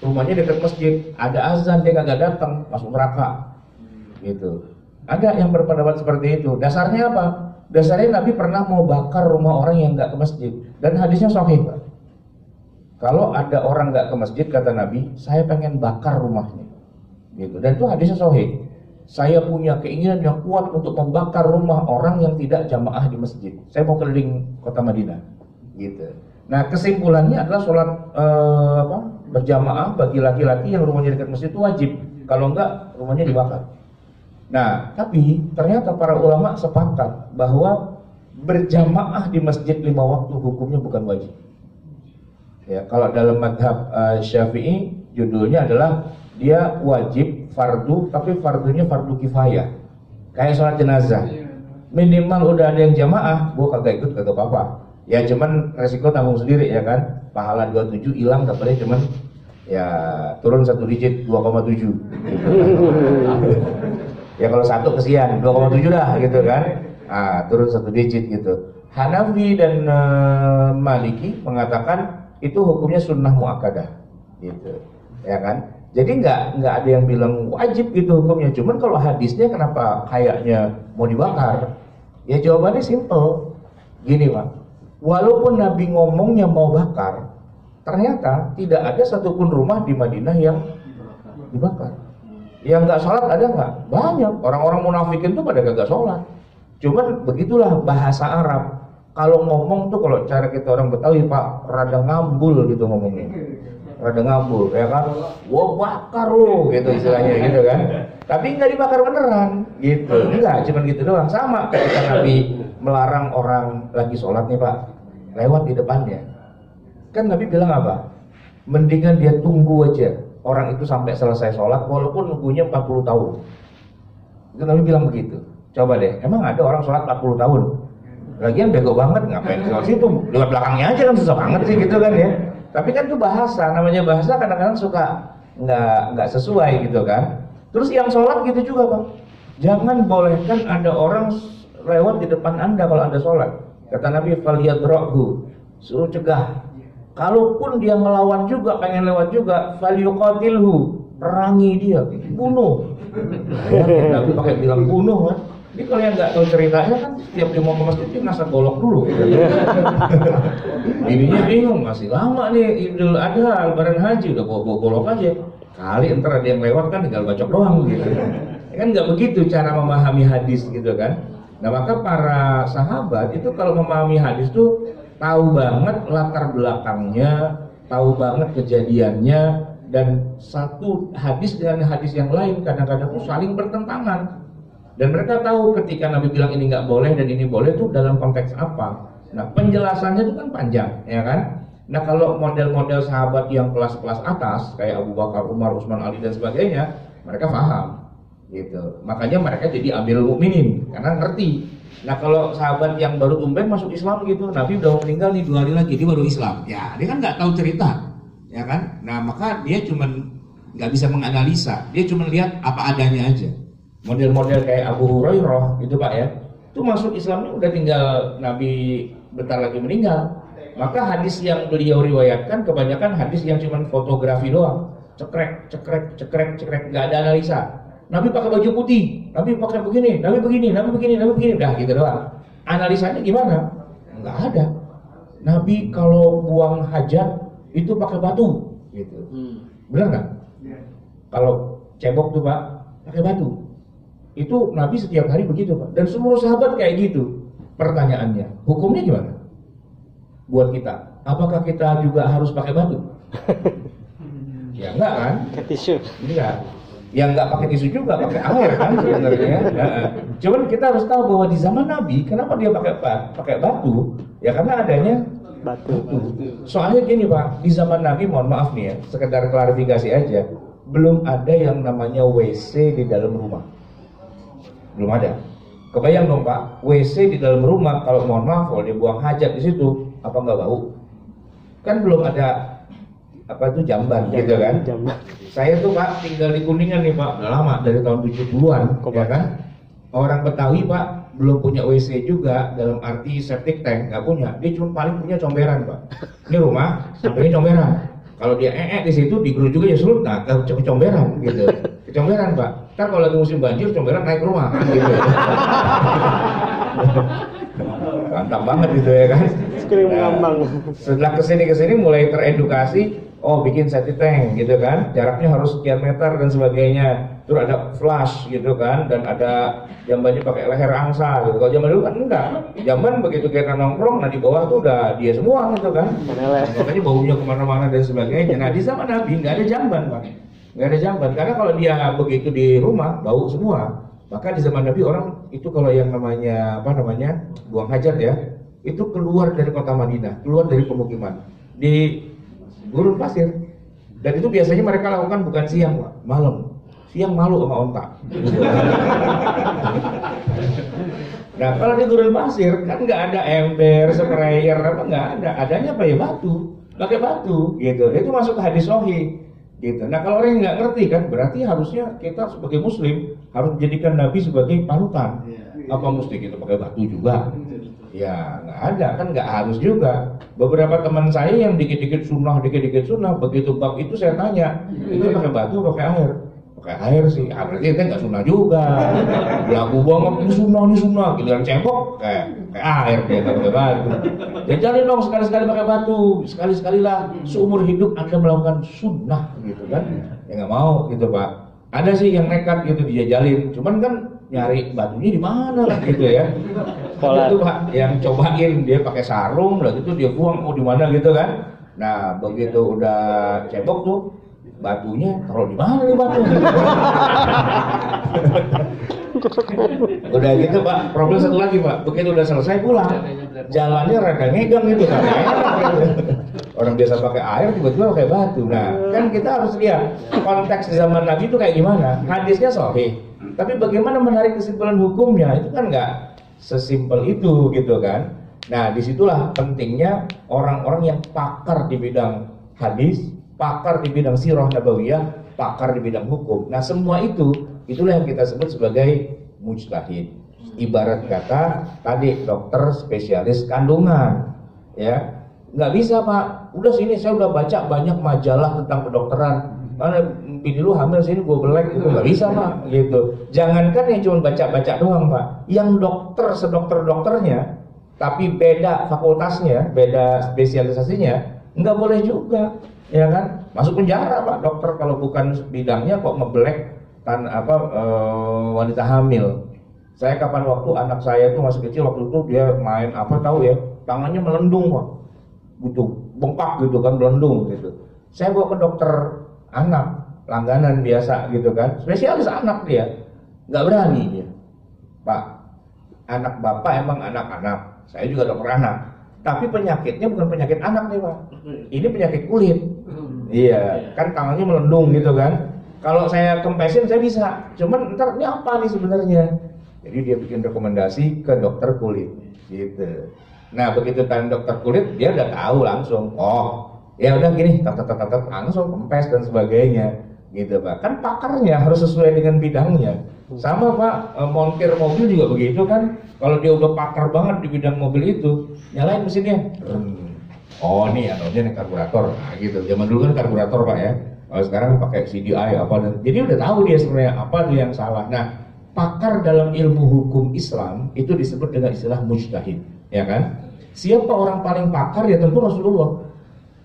rumahnya dekat masjid, ada azan dia kagak datang, masuk neraka gitu. Ada yang berpendapat seperti itu. Dasarnya apa? Dasarnya Nabi pernah mau bakar rumah orang yang nggak ke masjid, dan hadisnya sahih Pak. Kalau ada orang nggak ke masjid, kata Nabi, saya pengen bakar rumahnya gitu. Dan itu hadisnya sahih. Saya punya keinginan yang kuat untuk membakar rumah orang yang tidak jamaah di masjid. Saya mau keliling kota Madinah, gitu. Nah kesimpulannya adalah sholat berjamaah bagi laki-laki yang rumahnya dekat masjid itu wajib. Kalau enggak, rumahnya dibakar. Nah tapi ternyata para ulama sepakat bahwa berjamaah di masjid 5 waktu hukumnya bukan wajib. Ya, kalau dalam madhab Syafi'i judulnya adalah dia wajib fardu, tapi fardunya fardu kifayah. Kayak sholat jenazah, minimal udah ada yang jamaah, gua kagak ikut kagak apa-apa. Ya cuman resiko tanggung sendiri ya kan. Pahala 27 hilang, dapatnya cuman ya turun 1 digit 2,7. Ya kalau 1 kesian 2,7 dah gitu kan. Turun 1 digit gitu. Hanafi dan Maliki mengatakan itu hukumnya sunnah muakkadah gitu. Ya kan? Jadi nggak ada yang bilang wajib gitu hukumnya. Cuman kalau hadisnya kenapa kayaknya mau dibakar? Ya jawabannya simple. Gini Pak, walaupun Nabi ngomongnya mau bakar, ternyata tidak ada satupun rumah di Madinah yang dibakar. Yang nggak sholat ada nggak? Banyak. Orang-orang munafikin tuh pada kagak sholat. Cuman begitulah bahasa Arab. Kalau ngomong tuh, kalau cara kita orang Betawi Pak, rada ngambul gitu ngomongnya. Rada ngambul, ya kan? Wah bakar lo, gitu istilahnya gitu kan. Tapi nggak dibakar beneran, gitu. Enggak, cuman gitu doang. Sama ketika Nabi melarang orang lagi sholat nih Pak, lewat di depannya. Kan Nabi bilang apa? Mendingan dia tunggu aja orang itu sampai selesai sholat, walaupun nunggunya 40 tahun. Itu Nabi bilang begitu. Coba deh, emang ada orang sholat 40 tahun? Lagian bego banget, ngapain sholat situ? Lewat belakangnya aja kan, susah banget sih gitu kan ya. Tapi kan itu bahasa, namanya bahasa kadang-kadang suka nggak sesuai gitu kan. Terus yang sholat gitu juga Bang, jangan bolehkan ada orang lewat di depan Anda kalau Anda sholat. Kata Nabi, falyadra'hu, suruh cegah. Kalaupun dia ngelawan juga, pengen lewat juga, falyuqatilhu, perangi dia, bunuh. Ya, Nabi pakai bilang bunuh kan. Ini kalau yang nggak tahu ceritanya kan, tiap dia mau ke masjid dia ngasah golok dulu. Ininya bingung, masih lama nih Idul Adha, Lebaran Haji, udah bawa golok aja. Kali ntar ada yang lewat kan tinggal bacok doang gitu. Kan nggak begitu cara memahami hadis gitu kan. Nah maka para sahabat itu kalau memahami hadis tuh tahu banget latar belakangnya, tahu banget kejadiannya, dan satu hadis dengan hadis yang lain kadang-kadang tuh saling bertentangan. Dan mereka tahu ketika Nabi bilang ini nggak boleh dan ini boleh tuh dalam konteks apa. Nah penjelasannya itu kan panjang, ya kan? Nah kalau model-model sahabat yang kelas-kelas atas kayak Abu Bakar, Umar, Utsman, Ali dan sebagainya, mereka paham, gitu. Makanya mereka jadi Amirul Mukminin karena ngerti. Nah kalau sahabat yang baru tumben masuk Islam gitu, Nabi udah meninggal nih 2 hari lagi, dia baru Islam. Ya dia kan nggak tahu cerita, ya kan? Nah maka dia cuman nggak bisa menganalisa, dia cuma lihat apa adanya aja. Model-model kayak Abu Hurairah gitu Pak ya, itu masuk Islamnya udah tinggal Nabi bentar lagi meninggal. Maka hadis yang beliau riwayatkan kebanyakan hadis yang cuma fotografi doang, cekrek, nggak ada analisa. Nabi pakai baju putih, Nabi pakai begini, Nabi begini, udah gitu doang. Analisanya gimana? Nggak ada. Nabi kalau buang hajat itu pakai batu, gitu. Benar nggak? Kalau cebok tuh Pak, pakai batu. Itu Nabi setiap hari begitu Pak. Dan semua sahabat kayak gitu. Pertanyaannya, hukumnya gimana? Buat kita, apakah kita juga harus pakai batu? Ya enggak kan? Tisu. Enggak. Yang enggak pakai tisu juga pakai air kan sebenarnya. Cuman kita harus tahu bahwa di zaman Nabi, kenapa dia pakai batu? Ya karena adanya Batu. Soalnya gini Pak, di zaman Nabi, mohon maaf nih ya, sekedar klarifikasi aja, belum ada yang namanya WC di dalam rumah. Belum ada. Kebayang dong Pak, WC di dalam rumah, kalau mohon maaf kalau dia buang hajat di situ, apa nggak bau? Kan belum ada apa itu jamban gitu kan? Jamban. Saya tuh Pak tinggal di Kuningan nih Pak, udah lama dari tahun 70-an, ya kan? Orang Betawi Pak belum punya WC juga dalam arti septic tank, nggak punya. Dia cuma paling punya comberan Pak. Ini rumah, sampingnya comberan. Kalau dia di situ digerus juga ya surut, nah ke comberan gitu. Kecomberan Pak. Ntar kalau lagi musim banjir, comberan naik rumah gitu. Mantap banget gitu ya kan. Ngambang. Setelah kesini mulai teredukasi, oh bikin septic tank gitu kan, jaraknya harus sekian meter dan sebagainya. Terus ada flush gitu kan, dan ada jambannya pakai leher angsa gitu. Kalau zaman dulu kan enggak, zaman begitu kita nongkrong, nah di bawah tuh udah dia semua gitu kan. Makanya baunya kemana-mana dan sebagainya. Nah di zaman Nabi nggak ada jamban Pak, nggak ada jamban, karena kalau dia begitu di rumah bau semua. Maka di zaman Nabi orang itu kalau yang namanya buang hajat ya, itu keluar dari kota Madinah, keluar dari pemukiman di gurun pasir. Dan itu biasanya mereka lakukan bukan siang Pak, malam. Siang malu sama onta. Nah kalau di gurun pasir kan nggak ada ember, sprayer apa nggak ada, adanya apa ya batu, pakai batu gitu. Itu masuk ke hadis sahih gitu. Nah kalau orang yang nggak ngerti kan, berarti harusnya kita sebagai Muslim harus menjadikan Nabi sebagai panutan. Apa mesti kita pakai batu juga? Ya nggak ada kan, nggak harus juga. Beberapa teman saya yang dikit-dikit sunnah, begitu bab itu saya tanya, itu pakai batu pakai air? Pakai air sih, berarti kan nggak sunnah juga. Belagu banget, ini sunnah, giliran cebok kayak air dia pakai batu. Jadi dong sekali-sekali pakai batu, sekali-sekali lah seumur hidup Anda melakukan sunnah gitu kan? Ya nggak mau gitu Pak. Ada sih yang nekat gitu dijajalin, cuman kan nyari batunya di mana lah gitu ya. Ada tuh Pak yang cobain dia pakai sarung, lah gitu dia buang di mana gitu kan. Nah begitu udah cebok tuh, batunya taruh di mana nih batu? Udah gitu Pak, problem satu lagi Pak, begitu udah selesai pulang, jalannya rada ngegang gitu kan. Orang biasa pakai air tiba-tiba pakai batu. Nah kan kita harus lihat konteks di zaman Nabi itu kayak gimana. Hadisnya sahih, tapi bagaimana menarik kesimpulan hukumnya itu kan nggak sesimpel itu gitu kan. Nah disitulah pentingnya orang-orang yang pakar di bidang hadis, pakar di bidang sirah nabawiyah, pakar di bidang hukum. Nah semua itulah yang kita sebut sebagai mujtahid. Ibarat kata tadi dokter spesialis kandungan, ya nggak bisa Pak. Udah sini saya udah baca banyak majalah tentang kedokteran. Mana bini lu hamil sini gue belek itu nggak bisa Pak. Gitu. Jangankan yang cuma baca-baca doang Pak. Yang dokter sedokter-dokternya, tapi beda fakultasnya, beda spesialisasinya, nggak boleh juga. Ya kan, masuk penjara Pak dokter kalau bukan bidangnya kok ngebelek wanita hamil. Saya kapan waktu anak saya tuh masih kecil, waktu itu dia main apa tahu ya, tangannya melendung Pak. gitu, bengkak gitu kan, belendung gitu. Saya bawa ke dokter anak, langganan biasa gitu kan, spesialis anak dia, nggak berani dia. Pak, anak bapak emang anak-anak, saya juga dokter anak, tapi penyakitnya bukan penyakit anak nih Pak, ini penyakit kulit. Iya, kan tangannya melendung gitu kan. Kalau saya kempesin saya bisa, cuman ntar ini apa nih sebenarnya? Jadi dia bikin rekomendasi ke dokter kulit, gitu. Nah begitu tanya dokter kulit, dia udah tahu langsung. Oh, ya udah gini, langsung kempes dan sebagainya, gitu Pak. Kan pakarnya harus sesuai dengan bidangnya. Sama Pak, montir mobil juga begitu kan. Kalau dia udah pakar banget di bidang mobil itu, nyalain mesinnya. Oh nih, nih karburator, nah, gitu. Zaman dulu kan karburator Pak ya. Kalau sekarang pakai CDI apa, jadi udah tahu dia sebenarnya apa tuh yang salah. Nah, pakar dalam ilmu hukum Islam itu disebut dengan istilah mujtahid, ya kan? Siapa orang paling pakar ya tentu Rasulullah.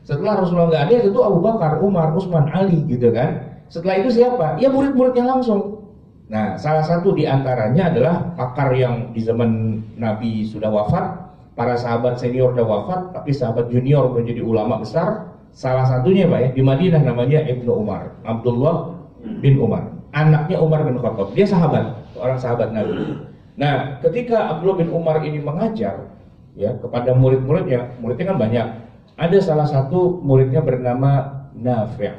Setelah Rasulullah nggak ada ya tentu Abu Bakar, Umar, Utsman, Ali, gitu kan? Setelah itu siapa? Ya murid-muridnya langsung. Nah, salah satu di antaranya adalah pakar yang di zaman Nabi sudah wafat, para sahabat senior sudah wafat, tapi sahabat junior menjadi ulama besar. Salah satunya Pak ya, di Madinah namanya Ibnu Umar, Abdullah bin Umar, anaknya Umar bin Khattab. Dia sahabat, seorang sahabat Nabi. Nah, ketika Abdullah bin Umar ini mengajar ya kepada muridnya kan banyak. Ada salah satu muridnya bernama Nafi'.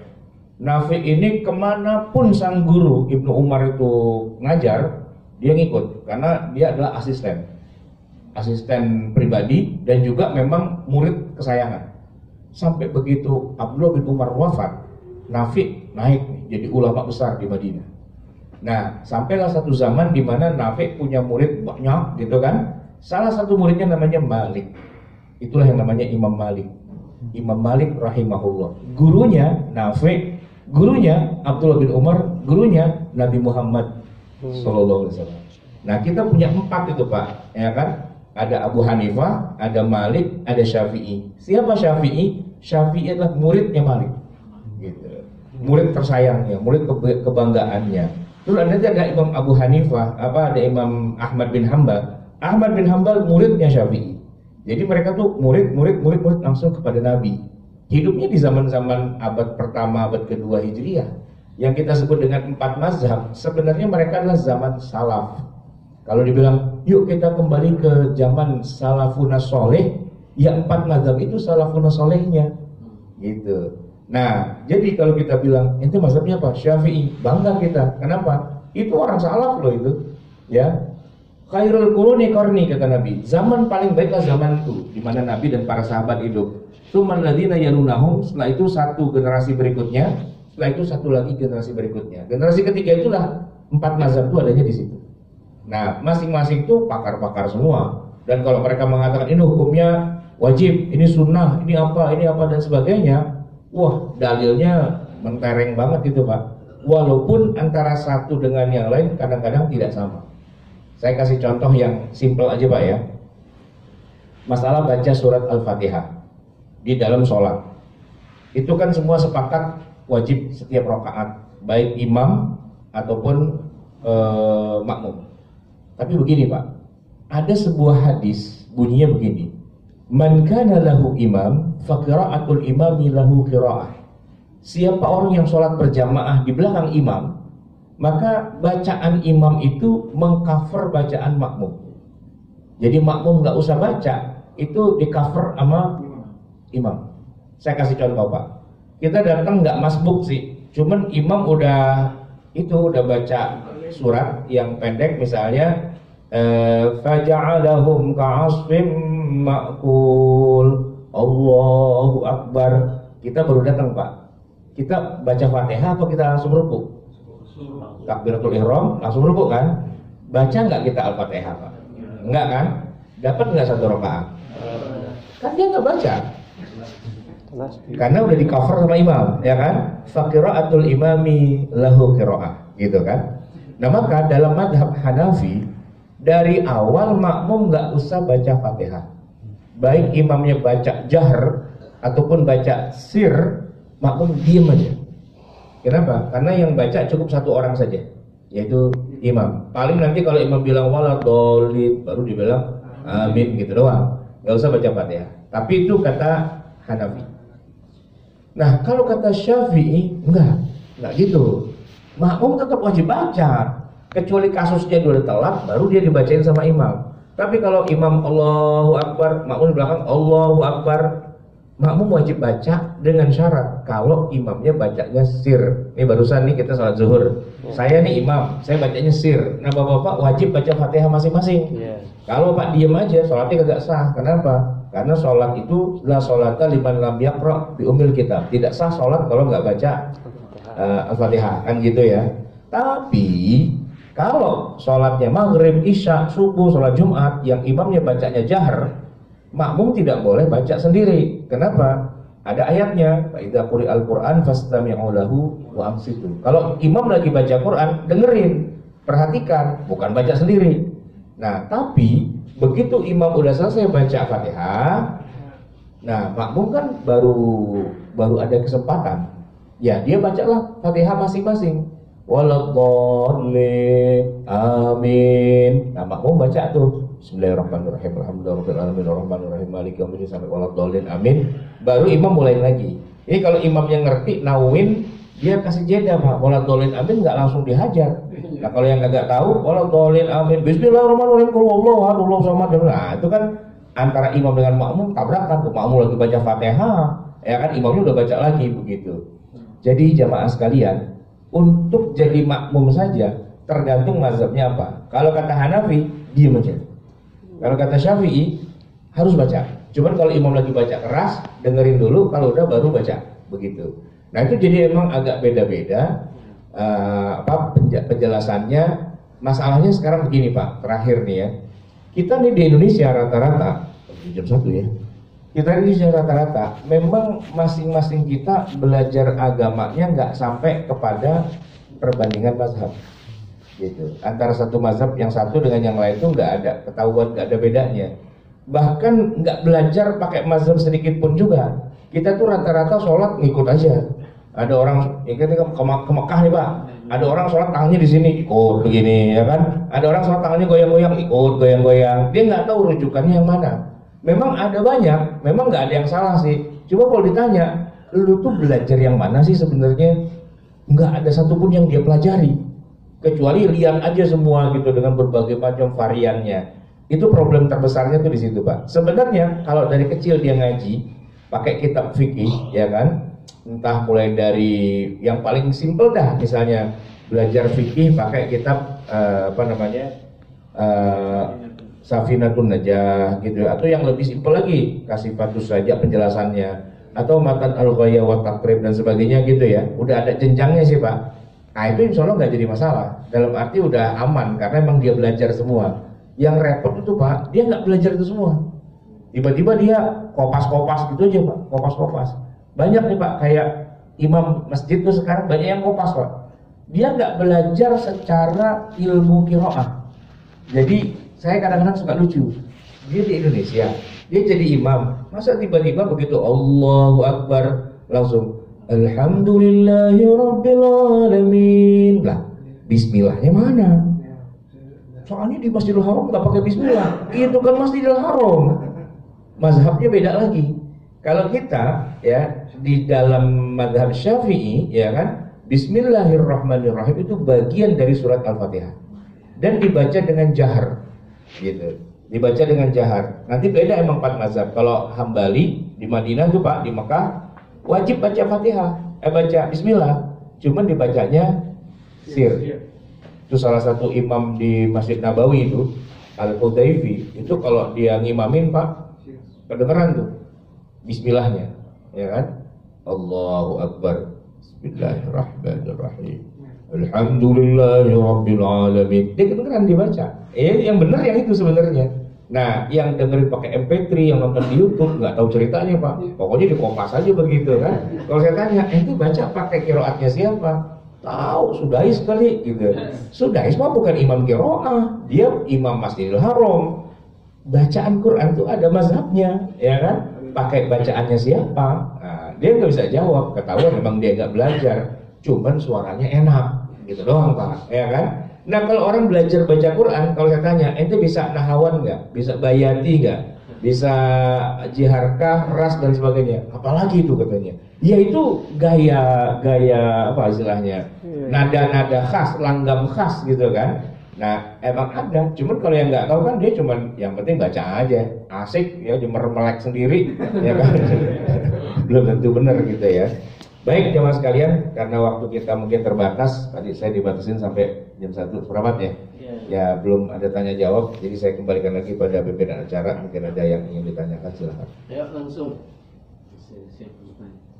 Nafi' ini kemanapun sang guru Ibnu Umar itu ngajar, dia ngikut karena dia adalah asisten pribadi dan juga memang murid kesayangan. Sampai begitu Abdullah bin Umar wafat, Nafi' naik nih, jadi ulama besar di Madinah. Nah, sampailah satu zaman di mana Nafi' punya murid banyak gitu kan. Salah satu muridnya namanya Malik. Itulah yang namanya Imam Malik. Imam Malik rahimahullah. Gurunya Nafi', gurunya Abdullah bin Umar, gurunya Nabi Muhammad sallallahu alaihi wasallam. Nah, kita punya 4 itu Pak, ya kan? Ada Abu Hanifah, ada Malik, ada Syafi'i. Siapa Syafi'i? Syafi'i adalah muridnya Malik, gitu. Murid tersayangnya, murid kebanggaannya. Terus ada Imam Abu Hanifah, ada Imam Ahmad bin Hambal. Ahmad bin Hambal muridnya Syafi'i. Jadi mereka tuh murid langsung kepada Nabi. Hidupnya di zaman-zaman abad pertama, abad kedua Hijriah. Yang kita sebut dengan 4 mazhab, sebenarnya mereka adalah zaman salaf. Kalau dibilang, yuk kita kembali ke zaman salafuna soleh, ya 4 mazhab itu salafuna solehnya, gitu. Nah, jadi kalau kita bilang, itu mazhabnya apa? Syafi'i, bangga kita. Kenapa? Itu orang salaf loh itu, ya. Khairul quruni qarni kata Nabi. Zaman paling baiklah zamanku, di mana Nabi dan para sahabat hidup. Tsummal ladzina yalunahum, setelah itu satu generasi berikutnya, setelah itu satu lagi generasi berikutnya. Generasi ketiga itulah 4 mazhab itu adanya di situ. Nah, masing-masing itu pakar-pakar semua. Dan kalau mereka mengatakan ini hukumnya wajib, ini sunnah, ini apa dan sebagainya, wah dalilnya mentereng banget itu Pak. Walaupun antara satu dengan yang lain kadang-kadang tidak sama. Saya kasih contoh yang simpel aja Pak ya. Masalah baca surat Al-Fatihah di dalam sholat. Itu kan semua sepakat wajib setiap rakaat, baik imam ataupun makmum. Tapi begini Pak, ada sebuah hadis bunyinya begini. Man kana lahu imam, fa qira'atul imami lahu qira'ah. Siapa orang yang sholat berjamaah di belakang imam, maka bacaan imam itu mengcover bacaan makmum. Jadi makmum nggak usah baca, itu di cover sama imam. Saya kasih contoh Pak. Kita datang nggak masbuk sih, cuman imam udah baca surat yang pendek misalnya, faja'alahum ka'asfim ma'kul, Allahu Akbar. Kita baru datang Pak. Kita baca Fatihah apa kita langsung rukuk? Takbiratul ihram langsung rukuk kan? Baca nggak kita Al-Fatihah Pak? Enggak kan? Dapat nggak 1 rakaat? Kan dia nggak baca. Karena udah di cover sama imam, ya kan? Faqira'atul imami lahu qira'ah, gitu kan? Nah maka dalam madhab Hanafi dari awal makmum nggak usah baca Fatihah, baik imamnya baca jahr ataupun baca sir, makmum diem aja. Kenapa? Karena yang baca cukup 1 orang saja, yaitu imam. Paling nanti kalau imam bilang waladhdallin baru dibilang amin gitu doang, nggak usah baca Fatihah. Tapi itu kata Hanafi. Nah, kalau kata Syafi'i, enggak gitu. Makmum tetap wajib baca, kecuali kasusnya dia udah telat, baru dia dibacain sama imam. Tapi kalau imam Allahu Akbar, makmum di belakang Allahu Akbar, makmum wajib baca dengan syarat kalau imamnya bacanya sir. Ini barusan nih kita salat zuhur, saya nih imam, saya bacanya sir. Nah bapak-bapak wajib baca Fatihah masing-masing. Kalau Pak diem aja, sholatnya kagak sah. Kenapa? Karena sholat itu la sholata liman lam yaqra bi ummil kitab. Tidak sah sholat kalau nggak baca Al-Fatihah, kan gitu ya. Tapi kalau sholatnya maghrib, isya, subuh, sholat Jumat yang imamnya bacanya jahar, makmum tidak boleh baca sendiri. Kenapa? Ada ayatnya, fa idza quri'al Qur'an fastami'u lahu wa ansitu. Kalau imam lagi baca Quran, dengerin, perhatikan, bukan baca sendiri. Nah, tapi begitu imam udah selesai baca Fatihah, nah makmum kan baru ada kesempatan. Ya, dia bacalah Fatihah masing-masing. Waladhdallin, amin. Nah, makmum baca tuh Bismillahirrahmanirrahim, alhamdulillahirabbil alamin, arrahmanirrahim, maliki yaumiddin sampai waladhdallin, amin. Baru imam mulai lagi. Ini kalau imam yang ngerti nauin, dia kasih jeda, Pak. Waladhdallin, amin enggak langsung dihajar. Nah, kalau yang enggak tahu, waladhdallin, amin, Bismillahirrahmanirrahim, qul huwallahu ahad, Allahu samad. Nah, itu kan antara imam dengan makmum tabrakan tuh. Makmum lagi baca Fatihah, ya kan imamnya udah baca lagi begitu. Jadi jamaah sekalian, untuk jadi makmum saja tergantung mazhabnya apa. Kalau kata Hanafi, diam aja. Kalau kata Syafi'i, harus baca. Cuman kalau imam lagi baca keras, dengerin dulu, kalau udah baru baca, begitu. Nah itu jadi emang agak beda-beda penjelasannya. Masalahnya sekarang begini Pak, terakhir nih ya. Kita nih di Indonesia rata-rata, jam 1 ya. Kita ini rata-rata memang masing-masing kita belajar agamanya nggak sampai kepada perbandingan mazhab gitu. Antara satu mazhab yang satu dengan yang lain itu nggak ada ketahuan, nggak ada bedanya. Bahkan nggak belajar pakai mazhab sedikit pun juga. Kita tuh rata-rata sholat ngikut aja. Ada orang ya kita ke Mekah nih Pak, ada orang sholat tangannya di sini ikut begini ya kan. Ada orang sholat tangannya goyang-goyang ikut goyang-goyang. Dia nggak tahu rujukannya yang mana. Memang ada banyak, memang nggak ada yang salah sih. Coba kalau ditanya, lu tuh belajar yang mana sih sebenarnya? Nggak ada satupun yang dia pelajari, kecuali lihat aja semua gitu dengan berbagai macam variannya. Itu problem terbesarnya tuh di situ Pak. Sebenarnya kalau dari kecil dia ngaji, pakai kitab fikih, ya kan? Entah mulai dari yang paling simple dah, misalnya belajar fikih pakai kitab Safinatun Najah gitu, atau yang lebih simpel lagi Kasifatus saja penjelasannya, atau Matan Al-Ghaya wa Taqrib dan sebagainya gitu ya. Udah ada jenjangnya sih Pak. Nah itu insya Allah nggak jadi masalah, dalam arti udah aman karena emang dia belajar semua. Yang repot itu Pak, dia nggak belajar itu semua. Tiba-tiba dia kopas-kopas gitu aja Pak, kopas-kopas. Banyak nih Pak, kayak imam masjid tuh sekarang banyak yang kopas Pak. Dia nggak belajar secara ilmu qiraah. Jadi saya kadang-kadang suka lucu. Dia di Indonesia, dia jadi imam. Masa tiba-tiba begitu Allahu Akbar langsung Alhamdulillahirabbil alamin. Lah, bismillahnya mana? Soalnya di Masjidil Haram nggak pakai bismillah. Itu kan Masjidil Haram. Mazhabnya beda lagi. Kalau kita ya di dalam mazhab Syafi'i ya kan, Bismillahirrahmanirrahim itu bagian dari surat Al-Fatihah dan dibaca dengan jahar. Gitu, dibaca dengan jahar. Nanti beda emang 4 mazhab. Kalau Hambali di Madinah tuh Pak, di Mekah wajib baca Fatihah, baca Bismillah. Cuman dibacanya sir. Itu salah satu imam di Masjid Nabawi itu Al-Hudayfi. Itu kalau dia ngimamin Pak, kedengeran tuh Bismillahnya, ya kan? Allahu Akbar. Bismillahirrahmanirrahim. Alhamdulillahirabbil alamin. Dia kedengeran dibaca. Yang benar yang itu sebenarnya. Nah, yang dengerin pakai MP3, yang nonton di YouTube nggak tahu ceritanya Pak. Pokoknya dikopas aja begitu kan. Kalau saya tanya, itu baca pakai qiraatnya siapa? Tahu, Sudais kali gitu. Sudais mah bukan imam qiraah, dia imam Masjidil Haram. Bacaan Quran itu ada mazhabnya, ya kan? Pakai bacaannya siapa? Nah, dia nggak bisa jawab. Ketahuan memang dia nggak belajar. Cuman suaranya enak, gitu doang Pak, ya kan? Nah kalau orang belajar baca Quran, kalau saya tanya, ente bisa nahawan nggak? Bisa bayati nggak? bisa jiharkah, ras dan sebagainya. Apalagi itu katanya. Ya itu gaya apa istilahnya? Nada-nada khas, langgam khas gitu kan. Nah, emang ada. Cuman kalau yang nggak tahu kan dia cuman yang penting baca aja, asik ya, melek sendiri, ya kan. Belum tentu benar gitu ya. Baik jemaah sekalian, karena waktu kita mungkin terbatas, tadi saya dibatasin sampai jam 1 seperempat ya. Ya belum ada tanya jawab, jadi saya kembalikan lagi pada pimpinan acara. Mungkin ada yang ingin ditanyakan, silakan. Ayo langsung.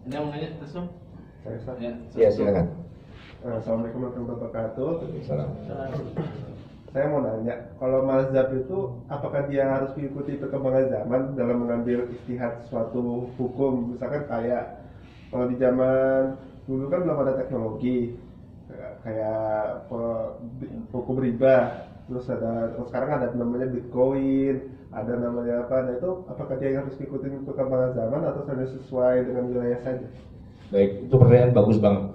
Ada yang mau nanya langsung? Ya silakan. Assalamualaikum warahmatullahi wabarakatuh. Salam. Saya mau nanya, kalau mazhab itu apakah dia harus mengikuti perkembangan zaman dalam mengambil ijtihad suatu hukum? Misalkan kayak kalau di zaman dulu kan belum ada teknologi kayak hukum riba, terus sekarang ada namanya Bitcoin, ada namanya apa? Nah itu apakah dia harus mengikuti perkembangan zaman atau hanya sesuai dengan wilayah saja? Baik, itu pertanyaan bagus banget.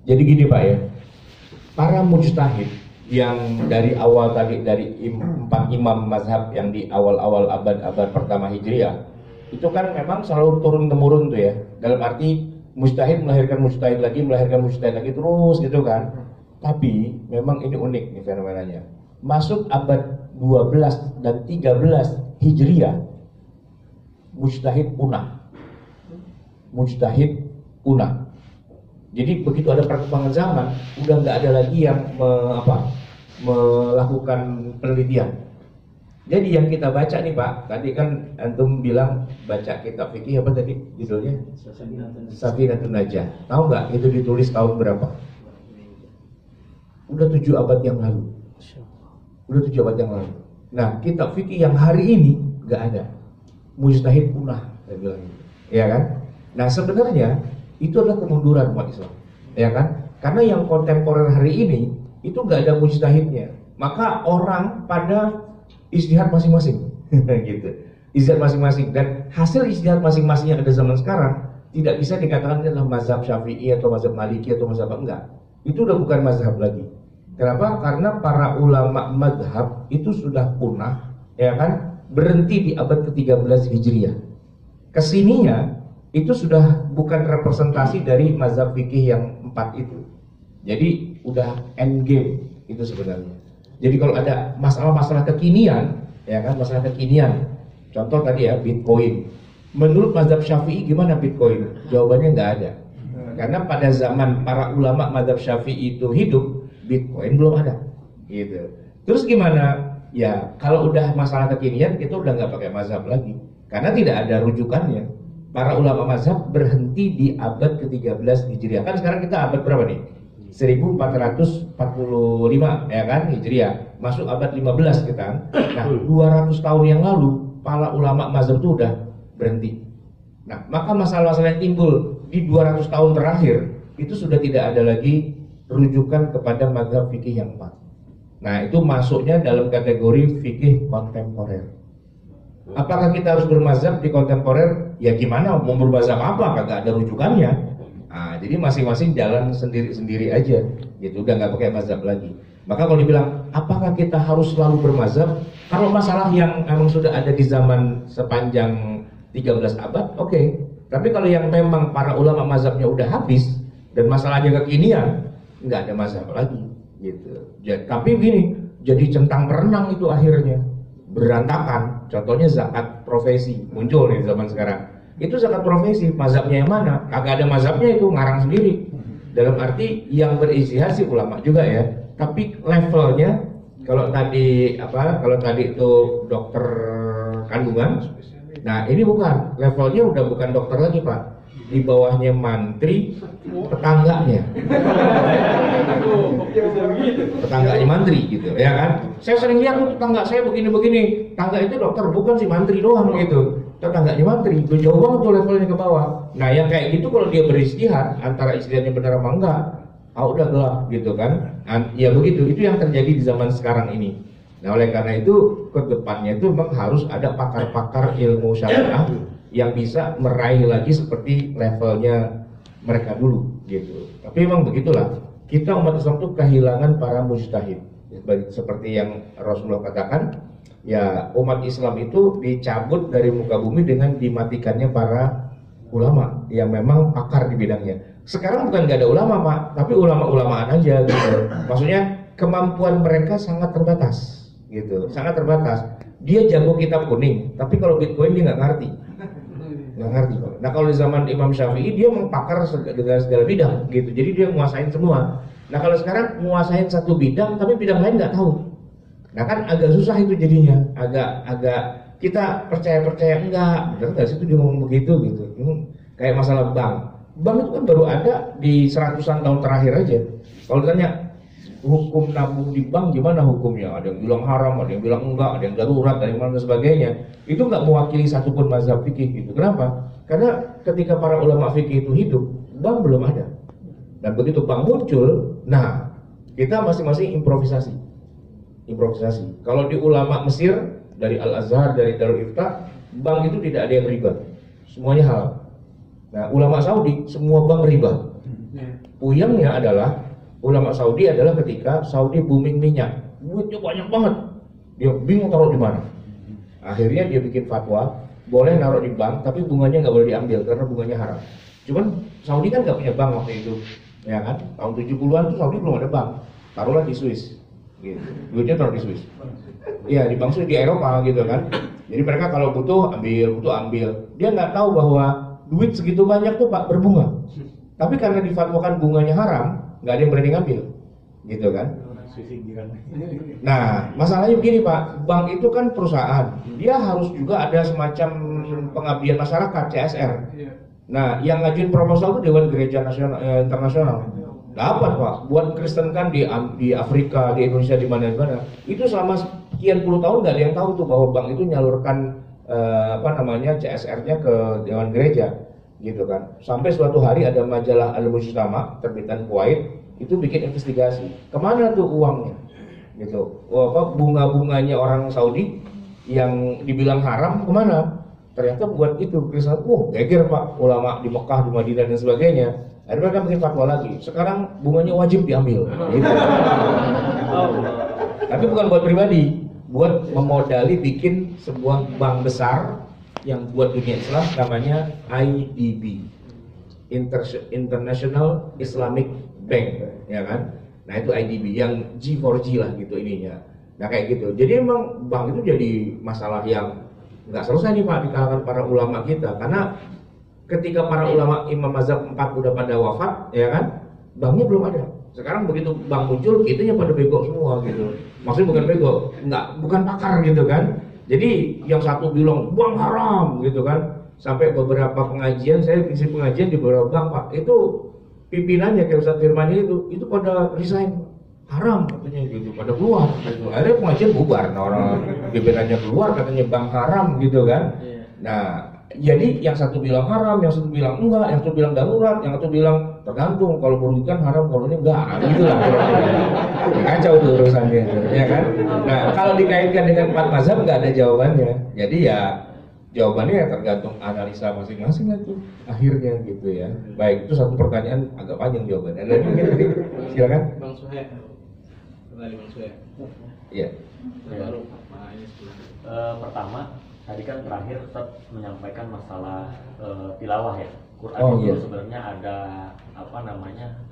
Jadi gini Pak ya, para mujtahid yang dari awal tadi dari 4 imam mazhab yang di awal-awal abad pertama Hijriah, itu kan memang selalu turun temurun tuh ya. Dalam arti mujtahid melahirkan mujtahid lagi terus gitu kan. Tapi memang ini unik nih fenomenanya. Masuk abad 12 dan 13 Hijriah, mujtahid punah. Jadi begitu ada perkembangan zaman, udah nggak ada lagi yang melakukan penelitian. Jadi yang kita baca nih Pak, tadi kan antum bilang baca kitab fikih apa tadi judulnya? Safinatun Najah. Tahu nggak itu ditulis tahun berapa? Udah 7 abad yang lalu. Nah, kitab fikih yang hari ini nggak ada. Mujtahid punah, saya bilang gitu. Ya kan? Nah, sebenarnya itu adalah kemunduran umat Islam. Ya kan? Karena yang kontemporer hari ini itu nggak ada mujtahidnya. Maka orang pada ijtihad masing-masing gitu. Ijtihad masing-masing, dan hasil ijtihad masing-masing yang ada zaman sekarang tidak bisa dikatakan adalah mazhab Syafi'i atau mazhab Maliki atau mazhab enggak. Itu udah bukan mazhab lagi. Kenapa? Karena para ulama mazhab itu sudah punah, ya kan? Berhenti di abad ke-13 Hijriah. Kesininya itu sudah bukan representasi dari mazhab fikih yang 4 itu. Jadi udah end game itu sebenarnya. Jadi kalau ada masalah-masalah kekinian, ya kan, masalah kekinian. Contoh tadi ya, Bitcoin. Menurut mazhab Syafi'i gimana Bitcoin? Jawabannya nggak ada. Karena pada zaman para ulama mazhab Syafi'i itu hidup, Bitcoin belum ada. Gitu. Terus gimana? Ya, kalau udah masalah kekinian, kita udah nggak pakai mazhab lagi. Karena tidak ada rujukannya. Para ulama mazhab berhenti di abad ke-13 Hijriah. Kan sekarang kita abad berapa nih? 1445 ya kan Hijriah, masuk abad 15 kita. Nah, 200 tahun yang lalu para ulama mazhab itu udah berhenti. Nah, maka masalah-masalah yang timbul di 200 tahun terakhir itu sudah tidak ada lagi rujukan kepada mazhab fikih yang 4. Nah, itu masuknya dalam kategori fikih kontemporer. Apakah kita harus bermazhab di kontemporer? Ya gimana, mau bermazhab apa? Kagak ada rujukannya. Nah, jadi masing-masing jalan sendiri-sendiri aja, gitu, udah nggak pakai mazhab lagi. Maka kalau dibilang, apakah kita harus selalu bermazhab? Kalau masalah yang memang sudah ada di zaman sepanjang 13 abad, oke. Tapi kalau yang memang para ulama mazhabnya udah habis dan masalahnya kekinian, nggak ada mazhab lagi, gitu. Tapi begini, jadi centang perenang itu akhirnya berantakan. Contohnya zakat profesi muncul di zaman sekarang. Itu zakat profesi, mazhabnya yang mana? Kagak ada mazhabnya, itu ngarang sendiri. Dalam arti yang berijtihad sih ulama juga ya, tapi levelnya kalau tadi itu dokter kandungan, nah ini bukan, levelnya udah bukan dokter lagi Pak, di bawahnya mantri, tetangganya mantri gitu ya kan. Saya sering lihat tuh tetangga saya begini-begini, tangga itu dokter, bukan si mantri doang gitu. Tetangganya mantri, itu jauh banget tuh levelnya ke bawah. Nah yang kayak gitu kalau dia beristihad, antara istihadnya benar apa enggak, udah gelap gitu kan. Ya begitu, itu yang terjadi di zaman sekarang ini. Nah oleh karena itu, ke depannya itu memang harus ada pakar-pakar ilmu syariah yang bisa meraih lagi seperti levelnya mereka dulu gitu. Tapi memang begitulah, kita umat Islam itu kehilangan para mujtahid. Seperti yang Rasulullah katakan, Ya, umat Islam itu dicabut dari muka bumi dengan dimatikannya para ulama yang memang pakar di bidangnya. Sekarang bukan nggak ada ulama, Pak, tapi ulama-ulamaan aja gitu. Maksudnya kemampuan mereka sangat terbatas gitu, sangat terbatas. Dia jago kitab kuning, tapi kalau Bitcoin dia nggak ngerti. Pak. Nah, kalau di zaman Imam Syafi'i dia mempakar dengan segala bidang gitu. Jadi dia menguasain semua. Nah, kalau sekarang menguasain satu bidang tapi bidang lain nggak tahu. Nah, kan agak susah itu jadinya. Agak kita percaya enggak, benar nggak sih itu dia ngomong begitu gitu. Kayak masalah bank. Bank itu kan baru ada di 100-an tahun terakhir aja. Kalau ditanya hukum nabung di bank gimana hukumnya? Ada yang bilang haram, ada yang bilang enggak, ada yang darurat, ada yang mana dan sebagainya. Itu nggak mewakili satupun mazhab fikih gitu. Kenapa? Karena ketika para ulama fikih itu hidup, bank belum ada. Dan begitu bank muncul, nah kita masing-masing improvisasi. Kalau di ulama Mesir dari Al-Azhar, dari Darul Ifta, bank itu tidak ada yang riba, semuanya halal. Nah, ulama Saudi semua bank riba. Puyengnya adalah ulama Saudi adalah ketika Saudi booming minyak, duitnya banyak banget, dia bingung taruh di mana. Akhirnya dia bikin fatwa, boleh naruh di bank, tapi bunganya nggak boleh diambil karena bunganya haram. Cuman Saudi kan nggak punya bank waktu itu, ya kan? Tahun 70-an tuh Saudi belum ada bank, taruhlah di Swiss, gitu. Duitnya taruh di Swiss. Iya, di bank Swiss di Eropa gitu kan. Jadi mereka kalau butuh ambil. Dia nggak tahu bahwa duit segitu banyak tuh Pak berbunga. Tapi karena difatwakan bunganya haram, nggak ada yang berani ngambil, gitu kan? Nah, masalahnya begini Pak, bank itu kan perusahaan, dia harus juga ada semacam pengabdian masyarakat (CSR). Nah, yang ngajuin proposal itu Dewan Gereja Nasional Internasional. Dapat Pak, buat Kristen kan di Afrika, di Indonesia, di mana-mana. Itu selama sekian puluh tahun nggak ada yang tahu tuh bahwa bank itu nyalurkan CSR-nya ke Dewan Gereja, gitu kan. Sampai suatu hari ada majalah Al-Mujtama terbitan Kuwait itu bikin investigasi, kemana tuh uangnya, gitu. Bunga-bunganya orang Saudi yang dibilang haram kemana? Ternyata buat itu Kristen. Geger Pak, ulama di Mekah, di Madinah dan sebagainya. Akhirnya mereka bikin fatwa lagi. Sekarang bunganya wajib diambil. Gitu. Tapi bukan buat pribadi, buat memodali bikin sebuah bank besar yang buat dunia Islam namanya IDB, International Islamic Bank, ya kan? Nah itu IDB yang G4G lah gitu ininya. Nah kayak gitu. Jadi emang bank itu jadi masalah yang nggak selesai nih Pak di kalangan para ulama kita, karena ketika para ulama imam mazhab 4 udah pada wafat, ya kan, banknya belum ada. Sekarang begitu bank muncul, kitanya pada bego semua gitu. Maksudnya bukan bego, bukan pakar gitu kan. Jadi yang satu bilang bank haram gitu kan. Sampai beberapa pengajian, saya isi pengajian di beberapa bank Pak, itu pimpinannya kayak Ustaz Firman itu pada resign, haram katanya gitu, pada keluar gitu. Akhirnya pengajian bubar, nah orang pimpinannya keluar katanya bank haram gitu kan. Nah jadi yang satu bilang haram, yang satu bilang enggak, yang satu bilang darurat, yang satu bilang tergantung, kalau merugikan haram, kalau ini enggak, gitu lah. Kacau tuh urusannya, ya kan? Nah kalau dikaitkan dengan 4 mazhab nggak ada jawabannya. Jadi ya jawabannya ya tergantung analisa masing-masing lah tuh akhirnya gitu ya. Baik, itu satu pertanyaan agak panjang jawabannya. Ada mungkin tadi silakan. Bang Suhaib. Kembali Bang Suhaib. Iya. Baru pertama tadi kan terakhir Ustaz menyampaikan masalah tilawah ya. Quran itu iya. sebenarnya ada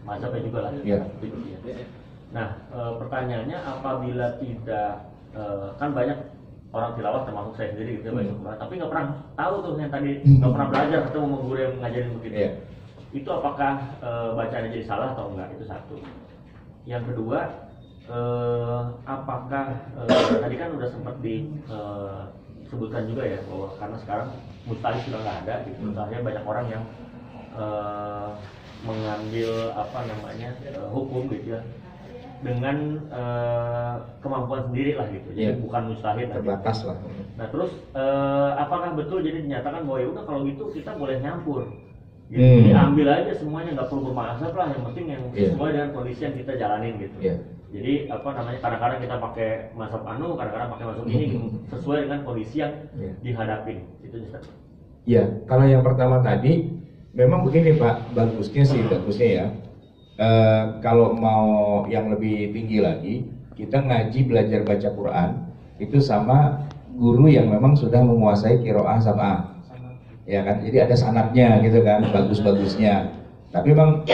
mazhabnya juga lah. Iya. Nah, pertanyaannya apabila tidak kan banyak orang tilawah termasuk saya sendiri gitu baca Quran, tapi nggak pernah tahu tuh yang tadi nggak pernah belajar ketemu guru yang ngajarin begitu. Iya. Itu apakah bacaannya jadi salah atau enggak? Itu satu. Yang kedua, apakah tadi kan udah sempat disebutkan juga ya bahwa karena sekarang mustahil sudah nggak ada gitu, mustahilnya banyak orang yang mengambil hukum gitu ya dengan kemampuan sendiri lah gitu, jadi bukan mustahil terbatas lah. Nah terus apakah betul jadi dinyatakan bahwa ya udah kalau gitu kita boleh nyampur gitu. Jadi ambil aja semuanya, nggak perlu bermazhab lah, yang penting yang sesuai dengan kondisi yang kita jalanin gitu. Jadi kadang-kadang kita pakai mazhab anu, kadang-kadang pakai mazhab ini gitu, sesuai dengan kondisi yang dihadapin. Itu Ustaz. Ya, kalau yang pertama tadi memang begini Pak, bagusnya ya. Kalau mau yang lebih tinggi lagi, kita ngaji belajar baca Quran itu sama guru yang memang sudah menguasai qiraah sama, ya kan? Jadi ada sanadnya gitu kan, bagus-bagusnya. Tapi memang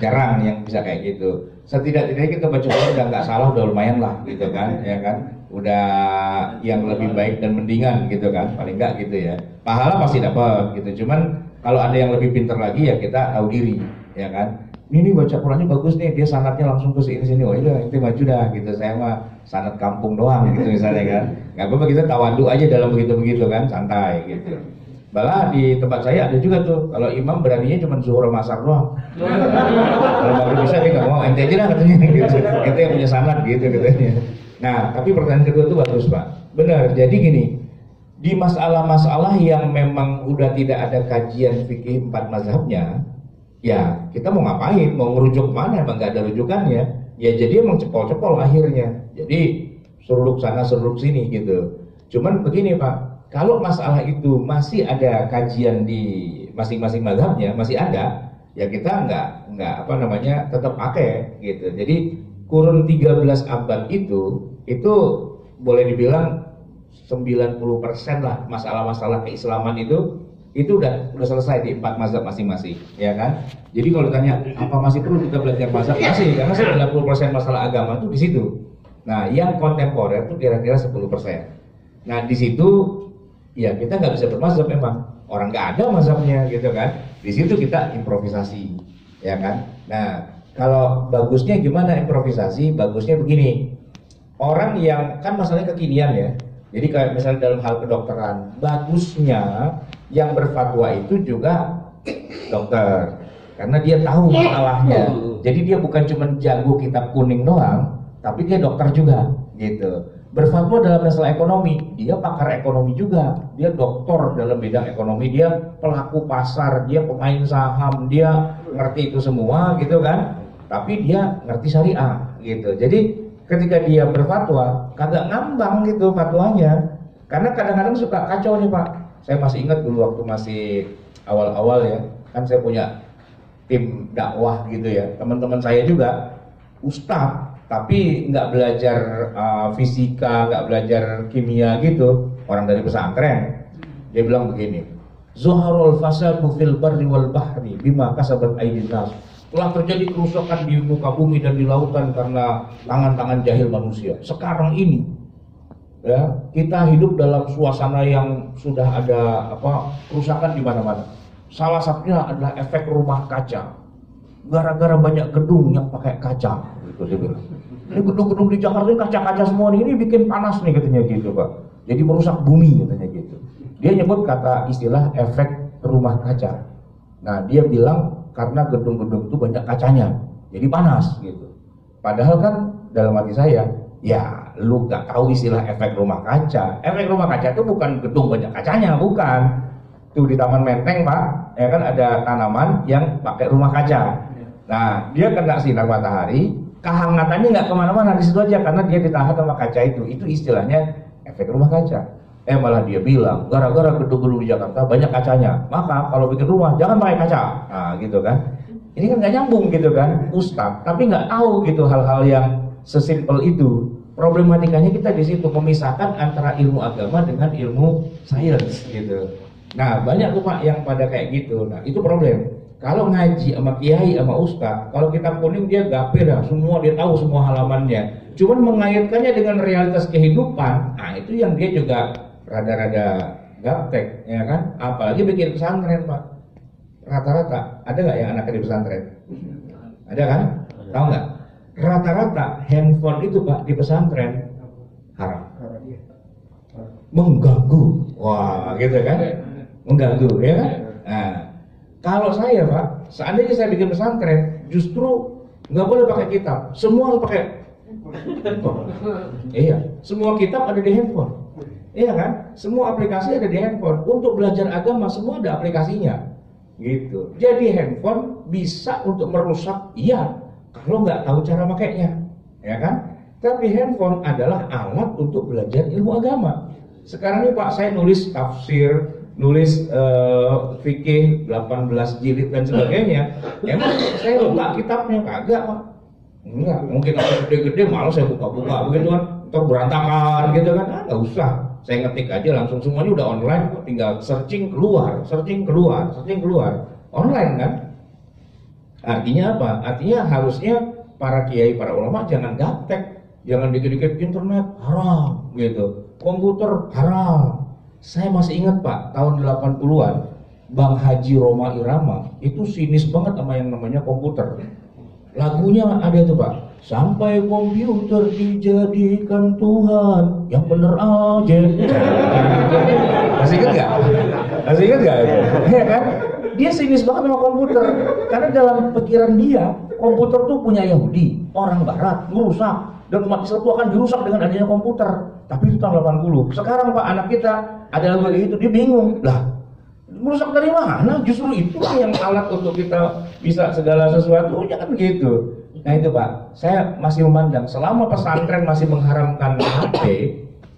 jarang yang bisa kayak gitu. Setidak-tidaknya kita baca Quran udah nggak salah, udah lumayan lah gitu kan, ya kan? Udah yang lebih baik dan mendingan gitu kan, paling nggak gitu ya. Pahala pasti dapat gitu. Cuman kalau ada yang lebih pintar lagi ya kita tahu diri, ya kan? Ini baca Qurannya bagus nih, dia sanadnya langsung ke sini. Oh iya, itu maju dah gitu. Saya mah sanad kampung doang gitu misalnya kan. Nggak apa-apa, kita tawadu aja dalam begitu-begitu kan, santai gitu. Malah di tempat saya ada juga tuh, kalau imam beraninya cuma zuhur sama asar doang. Kalau maghrib bisa dia nggak mau, ente aja lah katanya gitu. Ente yang punya sanad gitu katanya. Nah, tapi pertanyaan kedua tuh bagus Pak. Benar, jadi gini, di masalah-masalah yang memang udah tidak ada kajian fikih 4 mazhabnya, ya kita mau ngapain, mau merujuk mana, emang nggak ada rujukannya. Ya jadi emang cepol-cepol akhirnya. Jadi seruluk sana seruluk sini gitu. Cuman begini Pak, kalau masalah itu masih ada kajian di masing-masing mazhabnya, masih ada, ya kita nggak tetap pakai gitu. Jadi kurun 13 abad itu boleh dibilang 90% lah masalah-masalah keislaman itu udah selesai di 4 mazhab masing-masing, ya kan? Jadi kalau ditanya apa masih perlu kita belajar mazhab, masih, karena 90% masalah agama itu di situ. Nah, yang kontemporer itu kira-kira 10%. Nah, di situ ya kita nggak bisa bermazhab memang, orang nggak ada mazhabnya gitu kan. Di situ kita improvisasi, ya kan. Nah, kalau bagusnya gimana improvisasi? Bagusnya begini, orang yang kan masalahnya kekinian ya. Jadi kayak misalnya dalam hal kedokteran, bagusnya yang berfatwa itu juga dokter, karena dia tahu masalahnya. Jadi dia bukan cuma jago kitab kuning doang, tapi dia dokter juga gitu. Berfatwa dalam masalah ekonomi, dia pakar ekonomi juga, dia doktor dalam bidang ekonomi, dia pelaku pasar, dia pemain saham, dia ngerti itu semua gitu kan, tapi dia ngerti syariah gitu. Jadi ketika dia berfatwa, kagak ngambang gitu fatwanya, karena kadang-kadang suka kacau nih Pak. Saya masih ingat dulu waktu masih awal-awal ya, kan saya punya tim dakwah gitu ya, teman-teman saya juga ustadz, tapi nggak belajar fisika, nggak belajar kimia gitu, orang dari pesantren. Dia bilang begini, zuharul fasadu fil barri wal bahri bima kasabat aydin nas. Telah terjadi kerusakan di muka bumi dan di lautan karena tangan-tangan jahil manusia. Sekarang ini ya, kita hidup dalam suasana yang sudah ada kerusakan di mana-mana. Salah satunya adalah efek rumah kaca. Gara-gara banyak gedung yang pakai kaca. Gitu dia bilang. Ini gedung-gedung di Jakarta ini kaca-kaca semua nih, ini bikin panas nih katanya gitu Pak. Jadi merusak bumi katanya gitu. Dia nyebut kata istilah efek rumah kaca. Nah dia bilang karena gedung-gedung itu banyak kacanya, jadi panas gitu. Padahal kan dalam hati saya, ya lu gak tahu istilah efek rumah kaca. Efek rumah kaca itu bukan gedung banyak kacanya, bukan. Tuh di Taman Menteng Pak, ya kan ada tanaman yang pakai rumah kaca. Nah dia kena sinar matahari, kehangatannya nggak kemana-mana di situ aja karena dia ditahan sama kaca itu. Itu istilahnya efek rumah kaca. Malah dia bilang gara-gara gedung-gedung di Jakarta banyak kacanya, maka kalau bikin rumah jangan pakai kaca. Nah gitu kan. Ini kan nggak nyambung gitu kan, Ustadz. Tapi nggak tahu gitu hal-hal yang sesimpel itu. Problematikanya kita di situ memisahkan antara ilmu agama dengan ilmu sains gitu. Nah banyak tuh Pak yang pada kayak gitu. Nah itu problem. Kalau ngaji sama kiai sama ustadz, kalau kitab kuning dia gape dah, semua dia tahu semua halamannya. Cuman mengaitkannya dengan realitas kehidupan, nah itu yang dia juga rada-rada gaptek, ya kan? Apalagi bikin pesantren Pak. Rata-rata ada nggak yang anaknya di pesantren? Ada kan? Tahu nggak? Rata-rata handphone itu Pak di pesantren haram, mengganggu. Wah, gitu kan? Mengganggu, ya kan? Nah, kalau saya Pak, seandainya saya bikin pesantren, justru nggak boleh pakai kitab, semua harus pakai handphone. Iya, semua kitab ada di handphone. Iya kan? Semua aplikasi ada di handphone. Untuk belajar agama semua ada aplikasinya. Gitu. Jadi handphone bisa untuk merusak, iya, kalau nggak tahu cara makainya, ya kan? Tapi handphone adalah alat untuk belajar ilmu agama. Sekarang ini Pak, saya nulis tafsir, nulis fikih 18 jilid dan sebagainya. Emang saya buka kitabnya kagak Pak. Enggak, mungkin kalau gede-gede malah saya buka-buka begitu kan, ntar berantakan gitu kan, nggak usah. Saya ngetik aja langsung, semuanya udah online, tinggal searching keluar, online kan. Artinya apa? Artinya harusnya para kiai, para ulama jangan gaptek, jangan dikit-dikit internet haram gitu, komputer haram. Saya masih ingat Pak, tahun 80-an, Bang Haji Roma Irama itu sinis banget sama yang namanya komputer. Lagunya ada tuh Pak, sampai komputer dijadikan Tuhan, yang bener aja. Masih ingat nggak? Masih ingat nggak? Ya kan? Dia sinis banget sama komputer, karena dalam pikiran dia komputer tuh punya Yahudi, orang Barat, merusak, dan umat Islam itu akan dirusak dengan adanya komputer. Tapi itu tahun 80. Sekarang Pak, anak kita ada lagu itu, dia bingung lah. Merusak dari mana? Justru itu yang alat untuk kita bisa segala sesuatunya kan gitu. Nah itu Pak, saya masih memandang selama pesantren masih mengharamkan HP,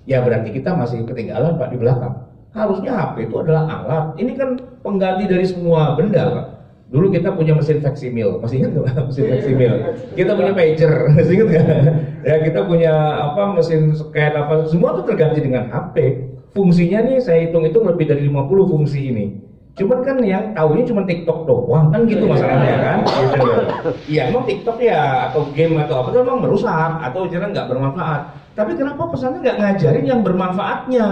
ya berarti kita masih ketinggalan Pak di belakang. Harusnya HP itu adalah alat. Ini kan pengganti dari semua benda Pak. Dulu kita punya mesin faksimil, masih ingat nggak mesin faksimil? Kita punya pager, masih ingat nggak? Ya kita punya mesin scan semua itu terganti dengan HP. Fungsinya nih saya hitung-hitung lebih dari 50 fungsi ini. Cuman kan yang tahunya cuma TikTok doang kan gitu masalahnya kan. Gitu. Ya emang TikTok ya atau game atau apa itu memang merusak atau jarang nggak bermanfaat. Tapi kenapa pesannya nggak ngajarin yang bermanfaatnya?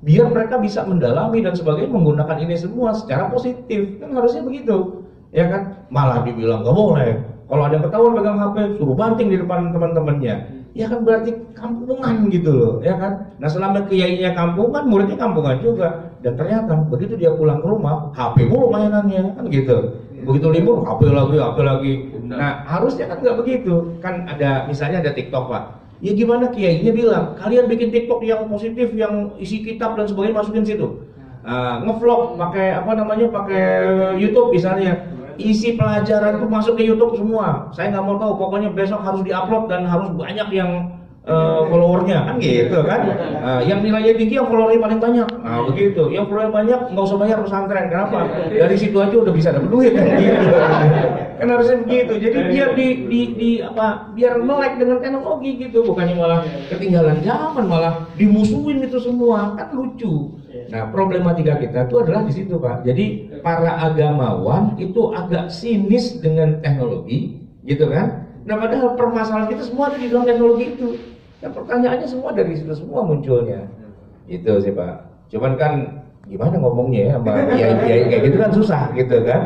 Biar mereka bisa mendalami dan sebagainya menggunakan ini semua secara positif. Kan harusnya begitu. Ya kan? Malah dibilang nggak boleh. Kalau ada yang ketahuan pegang HP suruh banting di depan teman-temannya. Ya kan berarti kampungan gitu loh, ya kan? Nah selama kiainya kampungan, muridnya kampungan juga. Dan ternyata begitu dia pulang ke rumah, HP mulu mainannya, kan gitu. Begitu libur, HP lagi. Nah harusnya kan nggak begitu. Kan ada, misalnya ada TikTok Pak. Ya gimana kiainya bilang, kalian bikin TikTok yang positif, yang isi kitab dan sebagainya masukin situ. Ngevlog pakai pakai YouTube misalnya. Isi pelajaran itu masuk ke YouTube semua. Saya nggak mau tahu, pokoknya besok harus diupload dan harus banyak yang followernya, kan gitu kan? Yang nilainya tinggi, yang followernya paling banyak. Nah begitu. Yang followernya banyak nggak usah bayar pesantren. Kenapa? Dari situ aja udah bisa dapat duit kan gitu. Kan harusnya begitu. Jadi biar biar melek dengan teknologi gitu, bukannya malah ketinggalan zaman, malah dimusuhin itu semua. Kan lucu. Nah, problematika kita itu adalah di situ, Pak. Jadi para agamawan itu agak sinis dengan teknologi, gitu kan? Nah, padahal permasalahan kita semua ada di dalam teknologi itu. Dan pertanyaannya semua dari situ semua munculnya. Itu sih, Pak. Cuman kan gimana ngomongnya ya sama kiai-kiai kayak gitu kan susah, gitu kan?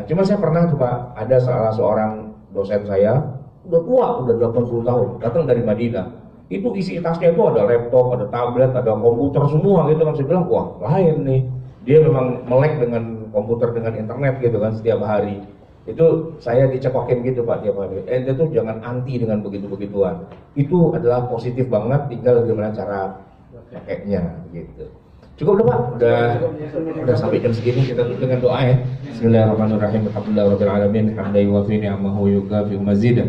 Cuma saya pernah tuh, Pak, ada salah seorang dosen saya udah tua, udah 80 tahun, datang dari Madinah. Itu isi tasnya itu ada laptop, ada tablet, ada komputer semua gitu kan. Saya bilang, wah lain nih. Dia memang melek dengan komputer, dengan internet gitu kan setiap hari. Itu saya dicekokin gitu Pak tiap hari. Ente tuh jangan anti dengan begitu-begituan. Itu adalah positif banget, tinggal bagaimana cara pakainya gitu. Cukup udah Pak, udah sampai jam segini, kita tutup dengan doa ya. Bismillahirrahmanirrahim. Alhamdulillahirabbil alamin, hamdan yuwafi ni'amahu yukafi mazidah.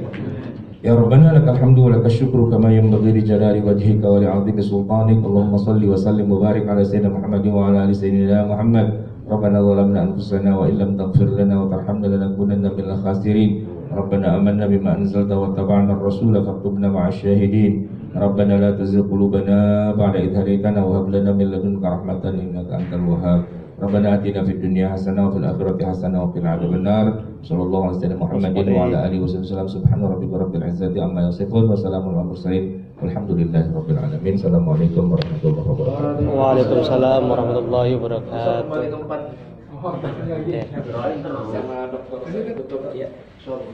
Ya Rabbana lakal hamdu wa lakal syukru kama yanbaghi li jalali wajhika wa li 'azimi sultanik. Allahumma shalli wa sallim wa barik ala sayyidina Muhammadin wa ala ali sayyidina Muhammad. Rabbana zalamna anfusana wa illam taghfir lana wa tarhamna lanakunanna minal khasirin. Rabbana amanna bima anzalta wa taba'na ar-rasula faktubna ma'asy syahidin. Rabbana la tuzigh qulubana ba'da idh hadaytana wa hab lana min ladunka rahmatan innaka antal wahhab. Rabbana atina fid dunya hasanah wa fil akhirati hasanah wa qina adzabannar. Sallallahu alaihi wasallam Muhammadin wa ala alihi wasallam. Subhana rabbika rabbil izzati amma yasifun wa salamun alal mursalin. Walhamdulillahi rabbil alamin. Assalamualaikum warahmatullahi wabarakatuh. Waalaikumsalam warahmatullahi wabarakatuh. Sama dokter ya. Sorry.